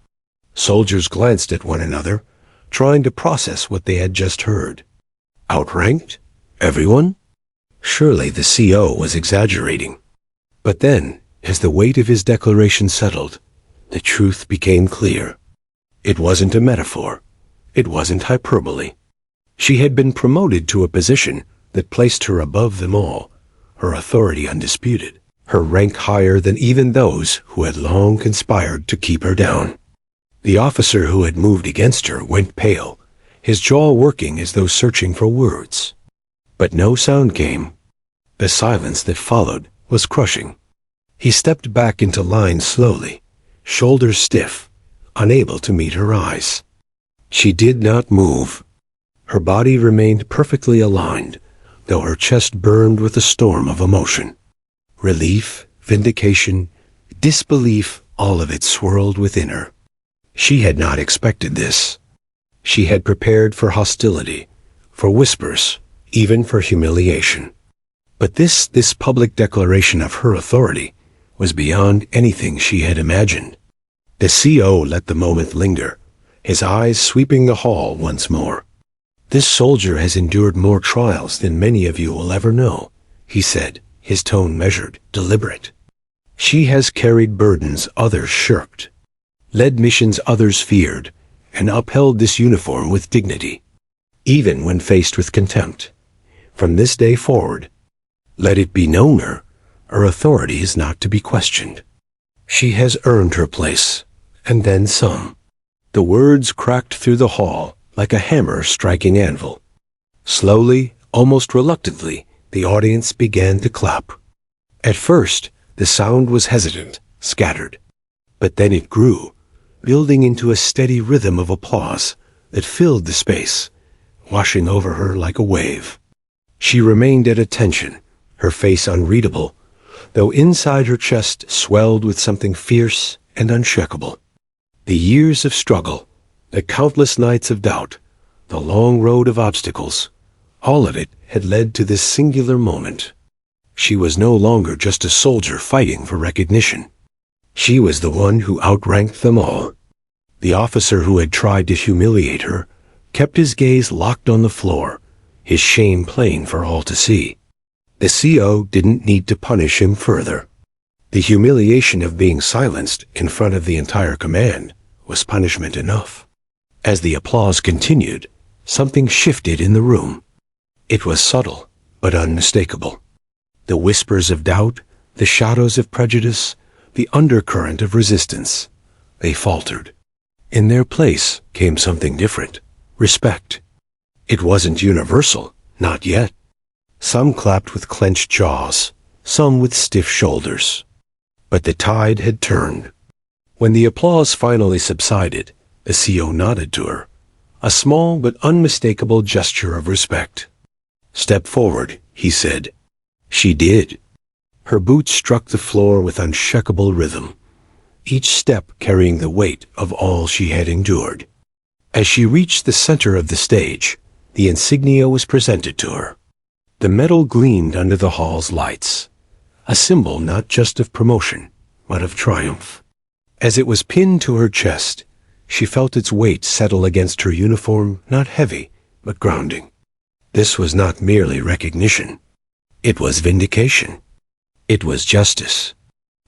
Soldiers glanced at one another, trying to process what they had just heard. Outranked? Everyone? Surely the CO was exaggerating. But then, as the weight of his declaration settled, the truth became clear. It wasn't a metaphor. It wasn't hyperbole. She had been promoted to a position that placed her above them all, her authority undisputed, her rank higher than even those who had long conspired to keep her down. The officer who had moved against her went pale, his jaw working as though searching for words. But no sound came. The silence that followed was crushing. He stepped back into line slowly, shoulders stiff, unable to meet her eyes. She did not move. Her body remained perfectly aligned, though her chest burned with a storm of emotion. Relief, vindication, disbelief, all of it swirled within her. She had not expected this. She had prepared for hostility, for whispers, even for humiliation. But this public declaration of her authority was beyond anything she had imagined. The CO let the moment linger, his eyes sweeping the hall once more. "This soldier has endured more trials than many of you will ever know," he said, his tone measured, deliberate. "She has carried burdens others shirked, led missions others feared, and upheld this uniform with dignity, even when faced with contempt. From this day forward, let it be known her authority is not to be questioned. She has earned her place, and then some." The words cracked through the hall like a hammer striking anvil. Slowly, almost reluctantly, the audience began to clap. At first, the sound was hesitant, scattered. But then it grew, building into a steady rhythm of applause that filled the space, washing over her like a wave. She remained at attention, her face unreadable, though inside her chest swelled with something fierce and unshakable. The years of struggle, the countless nights of doubt, the long road of obstacles, all of it had led to this singular moment. She was no longer just a soldier fighting for recognition. She was the one who outranked them all. The officer who had tried to humiliate her kept his gaze locked on the floor, his shame plain for all to see. The CO didn't need to punish him further. The humiliation of being silenced in front of the entire command was punishment enough. As the applause continued, something shifted in the room. It was subtle, but unmistakable. The whispers of doubt, the shadows of prejudice, the undercurrent of resistance. They faltered. In their place came something different. Respect. It wasn't universal, not yet. Some clapped with clenched jaws, some with stiff shoulders. But the tide had turned. When the applause finally subsided, the CO nodded to her, a small but unmistakable gesture of respect. "Step forward," he said. She did. Her boots struck the floor with unshakable rhythm, each step carrying the weight of all she had endured. As she reached the center of the stage, the insignia was presented to her. The metal gleamed under the hall's lights, a symbol not just of promotion, but of triumph. As it was pinned to her chest, she felt its weight settle against her uniform, not heavy, but grounding. This was not merely recognition. It was vindication. It was justice.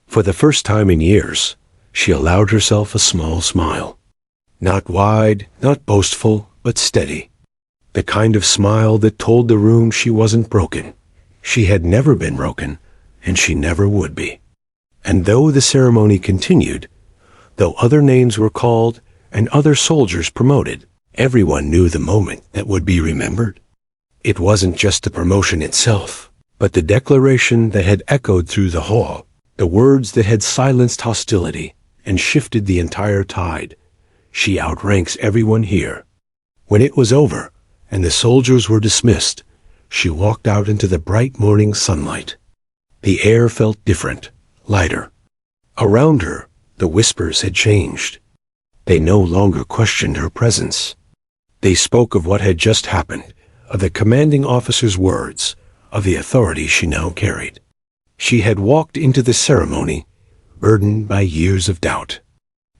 For the first time in years, she allowed herself a small smile. Not wide, not boastful, but steady. The kind of smile that told the room she wasn't broken. She had never been broken, and she never would be. And though the ceremony continued, though other names were called and other soldiers promoted, everyone knew the moment that would be remembered. It wasn't just the promotion itself, but the declaration that had echoed through the hall, the words that had silenced hostility and shifted the entire tide. She outranks everyone here. When it was over, and the soldiers were dismissed, she walked out into the bright morning sunlight. The air felt different, lighter. Around her, the whispers had changed. They no longer questioned her presence. They spoke of what had just happened, of the commanding officer's words, of the authority she now carried. She had walked into the ceremony, burdened by years of doubt.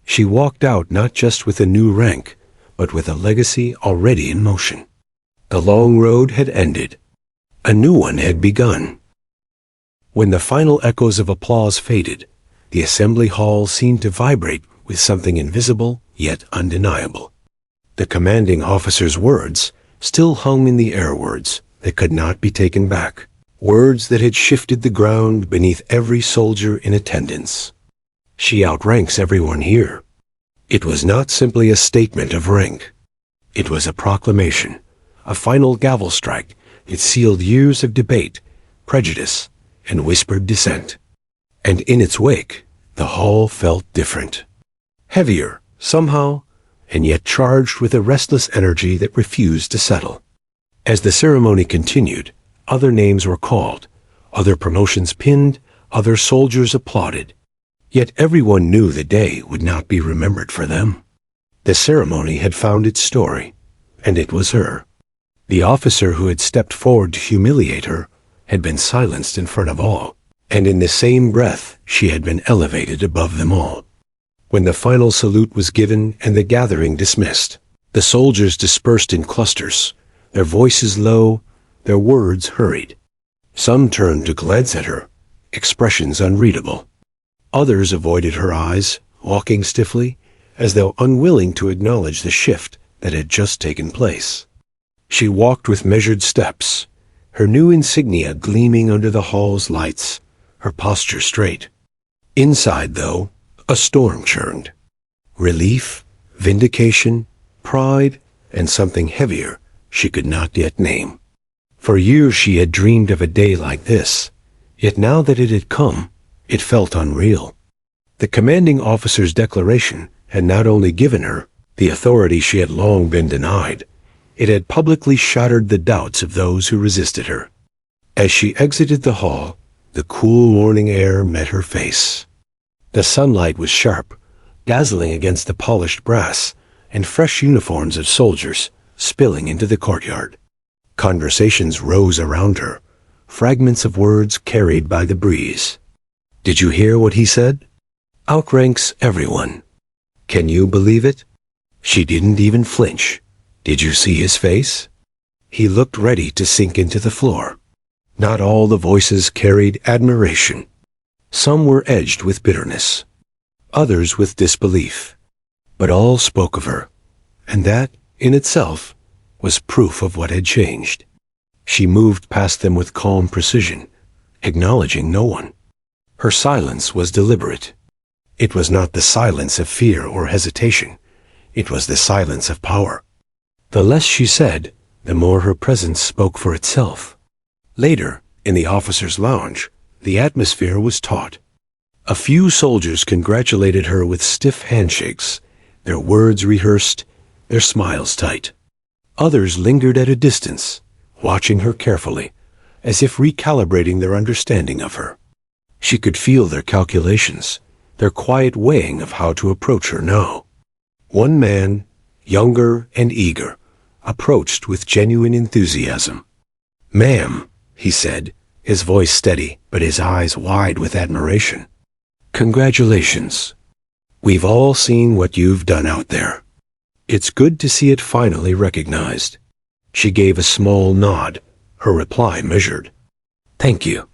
She walked out not just with a new rank, but with a legacy already in motion. The long road had ended. A new one had begun. When the final echoes of applause faded, the assembly hall seemed to vibrate with something invisible yet undeniable. The commanding officer's words still hung in the air, words that could not be taken back, words that had shifted the ground beneath every soldier in attendance. She outranks everyone here. It was not simply a statement of rank. It was a proclamation, a final gavel strike. It sealed years of debate, prejudice, and whispered dissent. And in its wake, the hall felt different. Heavier, somehow, and yet charged with a restless energy that refused to settle. As the ceremony continued, other names were called, other promotions pinned, other soldiers applauded. Yet everyone knew the day would not be remembered for them. The ceremony had found its story, and it was her. The officer who had stepped forward to humiliate her had been silenced in front of all, and in the same breath she had been elevated above them all. When the final salute was given and the gathering dismissed, the soldiers dispersed in clusters, their voices low, their words hurried. Some turned to glance at her, expressions unreadable. Others avoided her eyes, walking stiffly, as though unwilling to acknowledge the shift that had just taken place. She walked with measured steps, her new insignia gleaming under the hall's lights, her posture straight. Inside, though, a storm churned. Relief, vindication, pride, and something heavier she could not yet name. For years she had dreamed of a day like this, yet now that it had come, it felt unreal. The commanding officer's declaration had not only given her the authority she had long been denied, it had publicly shattered the doubts of those who resisted her. As she exited the hall, the cool morning air met her face. The sunlight was sharp, dazzling against the polished brass and fresh uniforms of soldiers spilling into the courtyard. Conversations rose around her, fragments of words carried by the breeze. Did you hear what he said? Outranks everyone. Can you believe it? She didn't even flinch. Did you see his face? He looked ready to sink into the floor. Not all the voices carried admiration. Some were edged with bitterness, others with disbelief. But all spoke of her, and that, in itself, was proof of what had changed. She moved past them with calm precision, acknowledging no one. Her silence was deliberate. It was not the silence of fear or hesitation. It was the silence of power. The less she said, the more her presence spoke for itself. Later, in the officers' lounge, the atmosphere was taut. A few soldiers congratulated her with stiff handshakes, their words rehearsed, their smiles tight. Others lingered at a distance, watching her carefully, as if recalibrating their understanding of her. She could feel their calculations, their quiet weighing of how to approach her now. One man, younger and eager, approached with genuine enthusiasm. "Ma'am," he said, his voice steady, but his eyes wide with admiration. "Congratulations. We've all seen what you've done out there. It's good to see it finally recognized." She gave a small nod, her reply measured. "Thank you.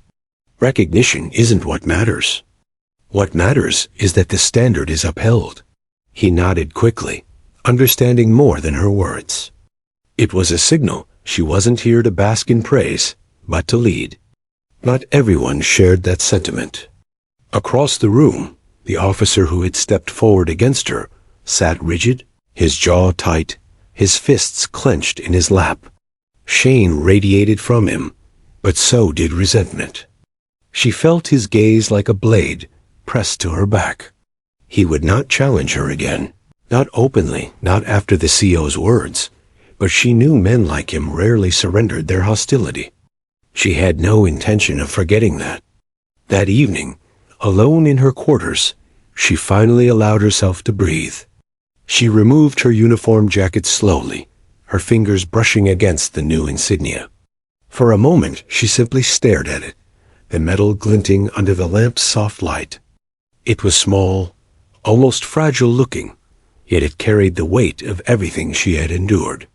Recognition isn't what matters. What matters is that the standard is upheld." He nodded quickly, understanding more than her words. It was a signal she wasn't here to bask in praise, but to lead. Not everyone shared that sentiment. Across the room, the officer who had stepped forward against her sat rigid, his jaw tight, his fists clenched in his lap. Shame radiated from him, but so did resentment. She felt his gaze like a blade pressed to her back. He would not challenge her again, not openly, not after the CO's words, but she knew men like him rarely surrendered their hostility. She had no intention of forgetting that. That evening, alone in her quarters, she finally allowed herself to breathe. She removed her uniform jacket slowly, her fingers brushing against the new insignia. For a moment, she simply stared at it, the metal glinting under the lamp's soft light. It was small, almost fragile-looking, yet it carried the weight of everything she had endured.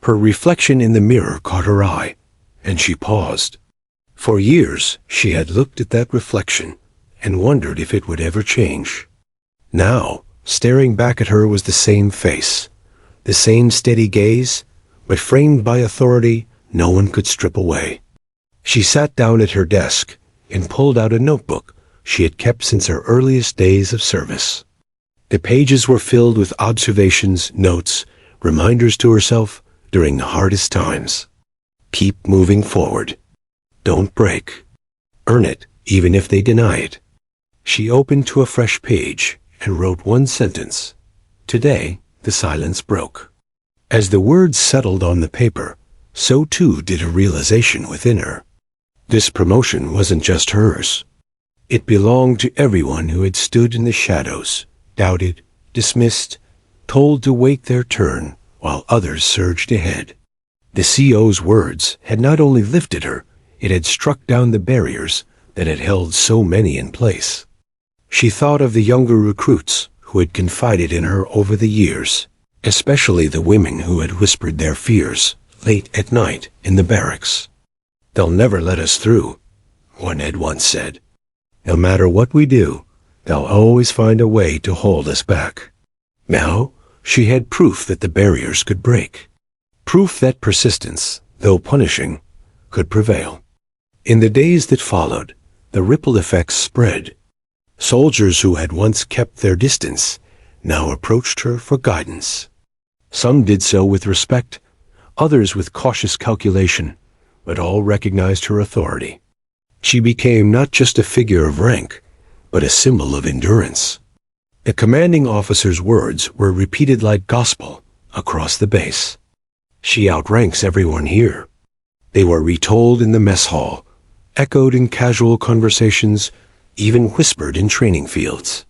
Her reflection in the mirror caught her eye, and she paused. For years, she had looked at that reflection and wondered if it would ever change. Now, staring back at her was the same face, the same steady gaze, but framed by authority no one could strip away. She sat down at her desk and pulled out a notebook she had kept since her earliest days of service. The pages were filled with observations, notes, reminders to herself during the hardest times. Keep moving forward. Don't break. Earn it, even if they deny it. She opened to a fresh page and wrote one sentence. Today, the silence broke. As the words settled on the paper, so too did a realization within her. This promotion wasn't just hers. It belonged to everyone who had stood in the shadows, doubted, dismissed, told to wait their turn while others surged ahead. The CO's words had not only lifted her, it had struck down the barriers that had held so many in place. She thought of the younger recruits who had confided in her over the years, especially the women who had whispered their fears late at night in the barracks. "They'll never let us through," one had once said. "No matter what we do, they'll always find a way to hold us back." Now, she had proof that the barriers could break. Proof that persistence, though punishing, could prevail. In the days that followed, the ripple effects spread. Soldiers who had once kept their distance now approached her for guidance. Some did so with respect, others with cautious calculation, but all recognized her authority. She became not just a figure of rank, but a symbol of endurance. The commanding officer's words were repeated like gospel across the base. "She outranks everyone here." They were retold in the mess hall, echoed in casual conversations, even whispered in training fields.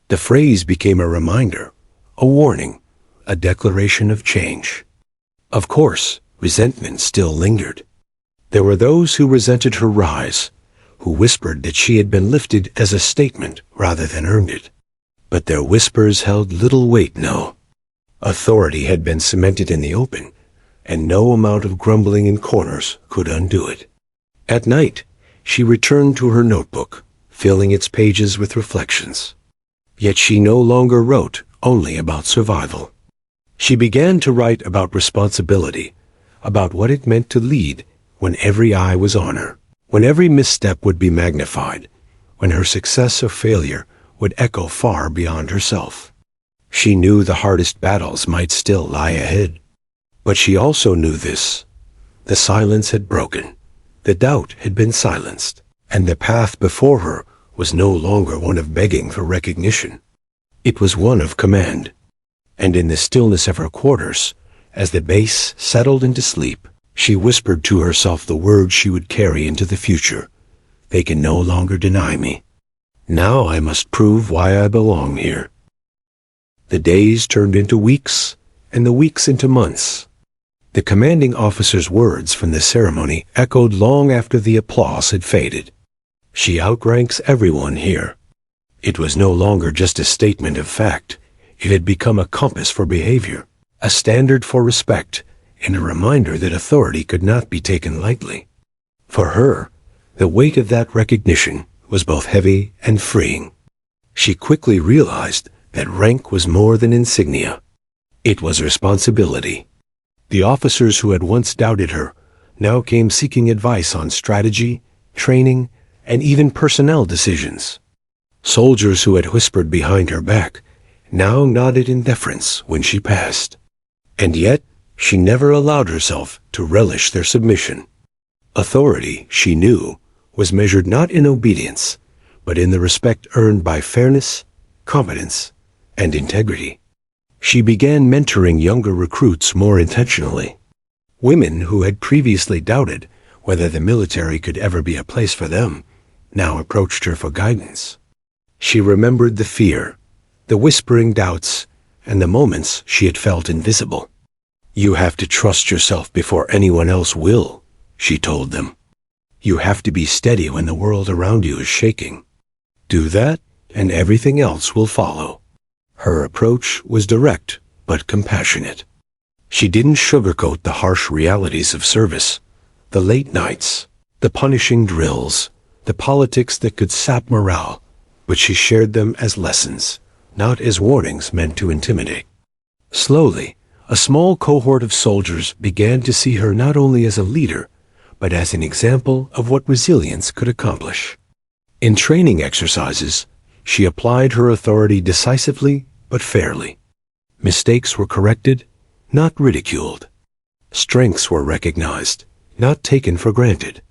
The phrase became a reminder, a warning, a declaration of change. Of course, resentment still lingered. There were those who resented her rise, who whispered that she had been lifted as a statement rather than earned it. But their whispers held little weight now. Authority had been cemented in the open, and no amount of grumbling in corners could undo it. At night, she returned to her notebook, filling its pages with reflections. Yet she no longer wrote only about survival. She began to write about responsibility, about what it meant to lead when every eye was on her, when every misstep would be magnified, when her success or failure would echo far beyond herself. She knew the hardest battles might still lie ahead. But she also knew this. The silence had broken, the doubt had been silenced, and the path before her was no longer one of begging for recognition. It was one of command. And in the stillness of her quarters, as the base settled into sleep, she whispered to herself the words she would carry into the future. They can no longer deny me. Now I must prove why I belong here. The days turned into weeks, and the weeks into months. The commanding officer's words from the ceremony echoed long after the applause had faded. She outranks everyone here. It was no longer just a statement of fact. It had become a compass for behavior, a standard for respect, and a reminder that authority could not be taken lightly. For her, the weight of that recognition was both heavy and freeing. She quickly realized that rank was more than insignia. It was responsibility. The officers who had once doubted her now came seeking advice on strategy, training, and even personnel decisions. Soldiers who had whispered behind her back now nodded in deference when she passed. And yet, she never allowed herself to relish their submission. Authority, she knew, was measured not in obedience, but in the respect earned by fairness, competence, and integrity. She began mentoring younger recruits more intentionally. Women who had previously doubted whether the military could ever be a place for them now approached her for guidance. She remembered the fear, the whispering doubts, and the moments she had felt invisible. "You have to trust yourself before anyone else will," she told them. "You have to be steady when the world around you is shaking. Do that, and everything else will follow." Her approach was direct but compassionate. She didn't sugarcoat the harsh realities of service, the late nights, the punishing drills, the politics that could sap morale, but she shared them as lessons, not as warnings meant to intimidate. Slowly, a small cohort of soldiers began to see her not only as a leader, but as an example of what resilience could accomplish. In training exercises, she applied her authority decisively but fairly. Mistakes were corrected, not ridiculed. Strengths were recognized, not taken for granted.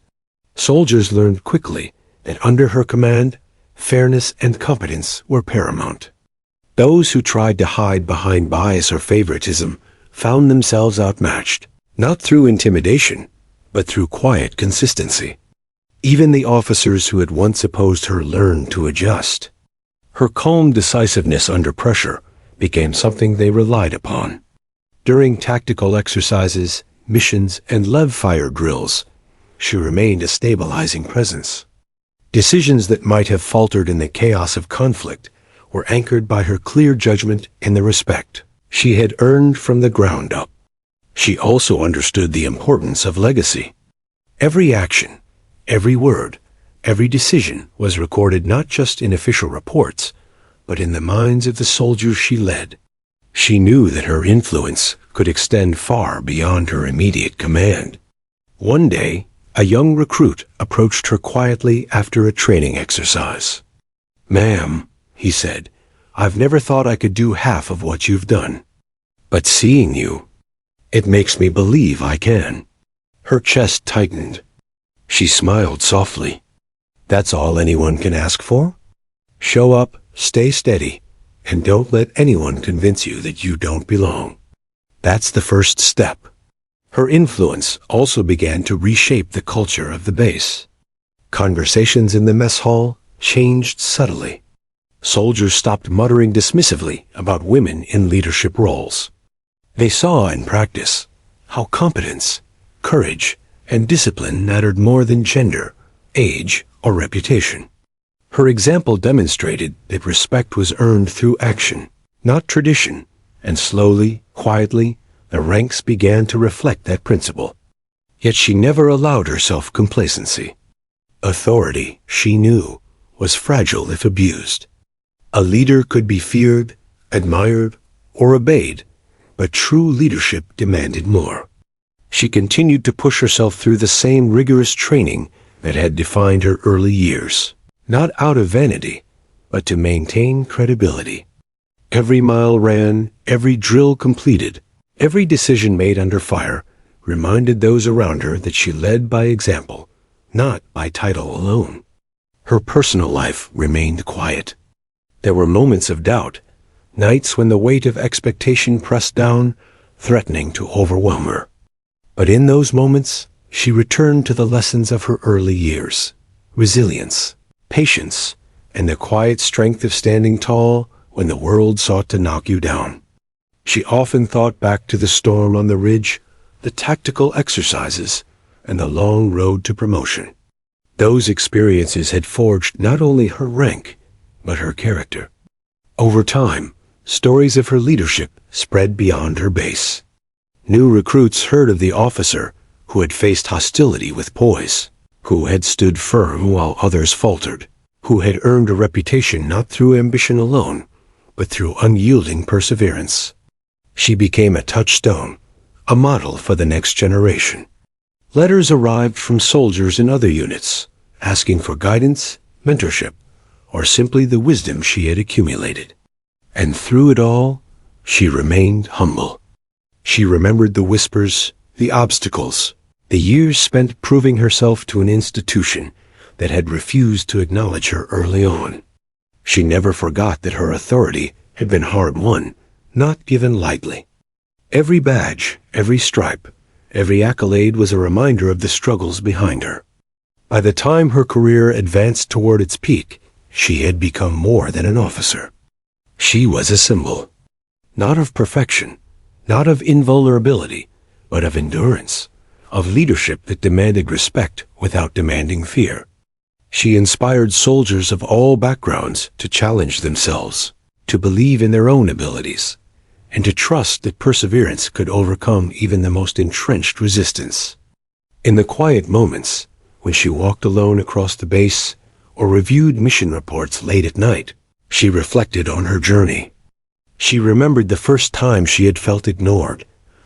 Soldiers learned quickly that under her command, fairness and competence were paramount. Those who tried to hide behind bias or favoritism found themselves outmatched, not through intimidation, but through quiet consistency. Even the officers who had once opposed her learned to adjust. Her calm decisiveness under pressure became something they relied upon. During tactical exercises, missions, and live-fire drills, she remained a stabilizing presence. Decisions that might have faltered in the chaos of conflict were anchored by her clear judgment and the respect she had earned from the ground up. She also understood the importance of legacy. Every action, every word, every decision was recorded not just in official reports, but in the minds of the soldiers she led. She knew that her influence could extend far beyond her immediate command. One day, a young recruit approached her quietly after a training exercise. "Ma'am," he said, "I've never thought I could do half of what you've done. But seeing you, it makes me believe I can." Her chest tightened. She smiled softly. "That's all anyone can ask for? Show up, stay steady, and don't let anyone convince you that you don't belong. That's the first step." Her influence also began to reshape the culture of the base. Conversations in the mess hall changed subtly. Soldiers stopped muttering dismissively about women in leadership roles. They saw in practice how competence, courage, and discipline mattered more than gender, age, or reputation. Her example demonstrated that respect was earned through action, not tradition, and slowly, quietly, the ranks began to reflect that principle. Yet she never allowed herself complacency. Authority, she knew, was fragile if abused. A leader could be feared, admired, or obeyed, But true leadership demanded more. She continued to push herself through the same rigorous training that had defined her early years, not out of vanity, but to maintain credibility. Every mile ran, every drill completed, every decision made under fire reminded those around her that she led by example, not by title alone. Her personal life remained quiet. There were moments of doubt, nights when the weight of expectation pressed down, threatening to overwhelm her. But in those moments, she returned to the lessons of her early years: resilience, patience, and the quiet strength of standing tall when the world sought to knock you down. She often thought back to the storm on the ridge, the tactical exercises, and the long road to promotion. Those experiences had forged not only her rank, but her character. Over time, stories of her leadership spread beyond her base. New recruits heard of the officer who had faced hostility with poise, who had stood firm while others faltered, who had earned a reputation not through ambition alone, but through unyielding perseverance. She became a touchstone, a model for the next generation. Letters arrived from soldiers in other units, asking for guidance, mentorship, or simply the wisdom she had accumulated. And through it all, she remained humble. She remembered the whispers, the obstacles, the years spent proving herself to an institution that had refused to acknowledge her early on. She never forgot that her authority had been hard-won, not given lightly. Every badge, every stripe, every accolade was a reminder of the struggles behind her. By the time her career advanced toward its peak, she had become more than an officer. She was a symbol, not of perfection, not of invulnerability, but of endurance, of leadership that demanded respect without demanding fear. She inspired soldiers of all backgrounds to challenge themselves, to believe in their own abilities, and to trust that perseverance could overcome even the most entrenched resistance. In the quiet moments, when she walked alone across the base or reviewed mission reports late at night, she reflected on her journey. She remembered the first time she had felt ignored,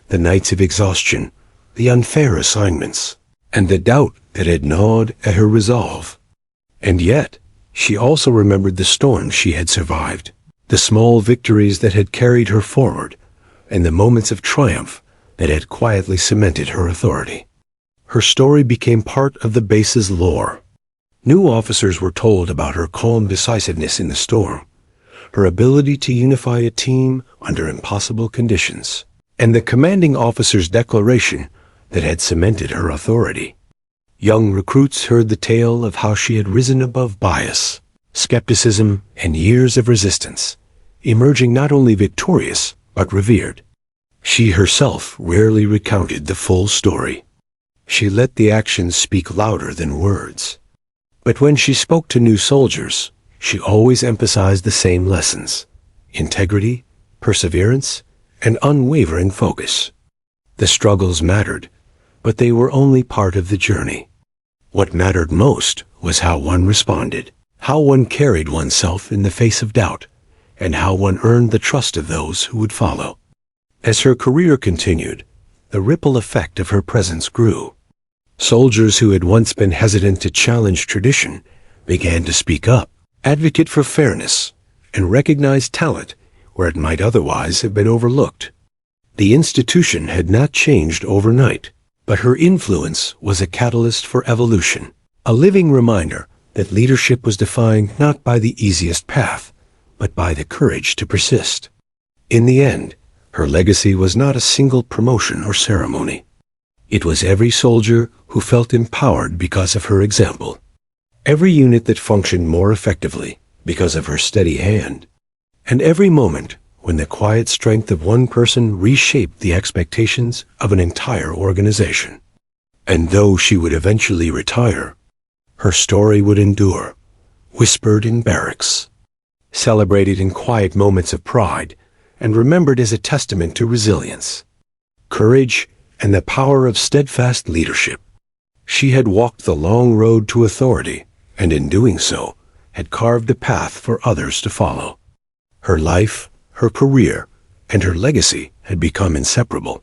the nights of exhaustion, the unfair assignments, and the doubt that had gnawed at her resolve. And yet, she also remembered the storms she had survived, the small victories that had carried her forward, and the moments of triumph that had quietly cemented her authority. Her story became part of the base's lore. New officers were told about her calm decisiveness in the storm, her ability to unify a team under impossible conditions, and the commanding officer's declaration that had cemented her authority. Young recruits heard the tale of how she had risen above bias, skepticism, and years of resistance, emerging not only victorious, but revered. She herself rarely recounted the full story. She let the actions speak louder than words. But when she spoke to new soldiers, she always emphasized the same lessons: integrity, perseverance, and unwavering focus. The struggles mattered, but they were only part of the journey. What mattered most was how one responded, how one carried oneself in the face of doubt, and how one earned the trust of those who would follow. As her career continued, the ripple effect of her presence grew. Soldiers who had once been hesitant to challenge tradition began to speak up, advocate for fairness, and recognize talent where it might otherwise have been overlooked. The institution had not changed overnight, but her influence was a catalyst for evolution, a living reminder that leadership was defined not by the easiest path, but by the courage to persist. In the end, her legacy was not a single promotion or ceremony. It was every soldier who felt empowered because of her example, every unit that functioned more effectively because of her steady hand, and every moment when the quiet strength of one person reshaped the expectations of an entire organization. And though she would eventually retire, her story would endure, whispered in barracks, celebrated in quiet moments of pride, and remembered as a testament to resilience, courage, and the power of steadfast leadership. She had walked the long road to authority, and in doing so, had carved a path for others to follow. Her life, her career, and her legacy had become inseparable.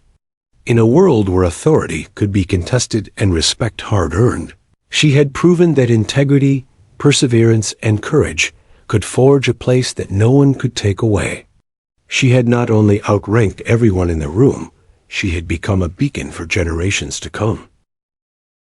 In a world where authority could be contested and respect hard-earned, she had proven that integrity, perseverance, and courage could forge a place that no one could take away. She had not only outranked everyone in the room, she had become a beacon for generations to come.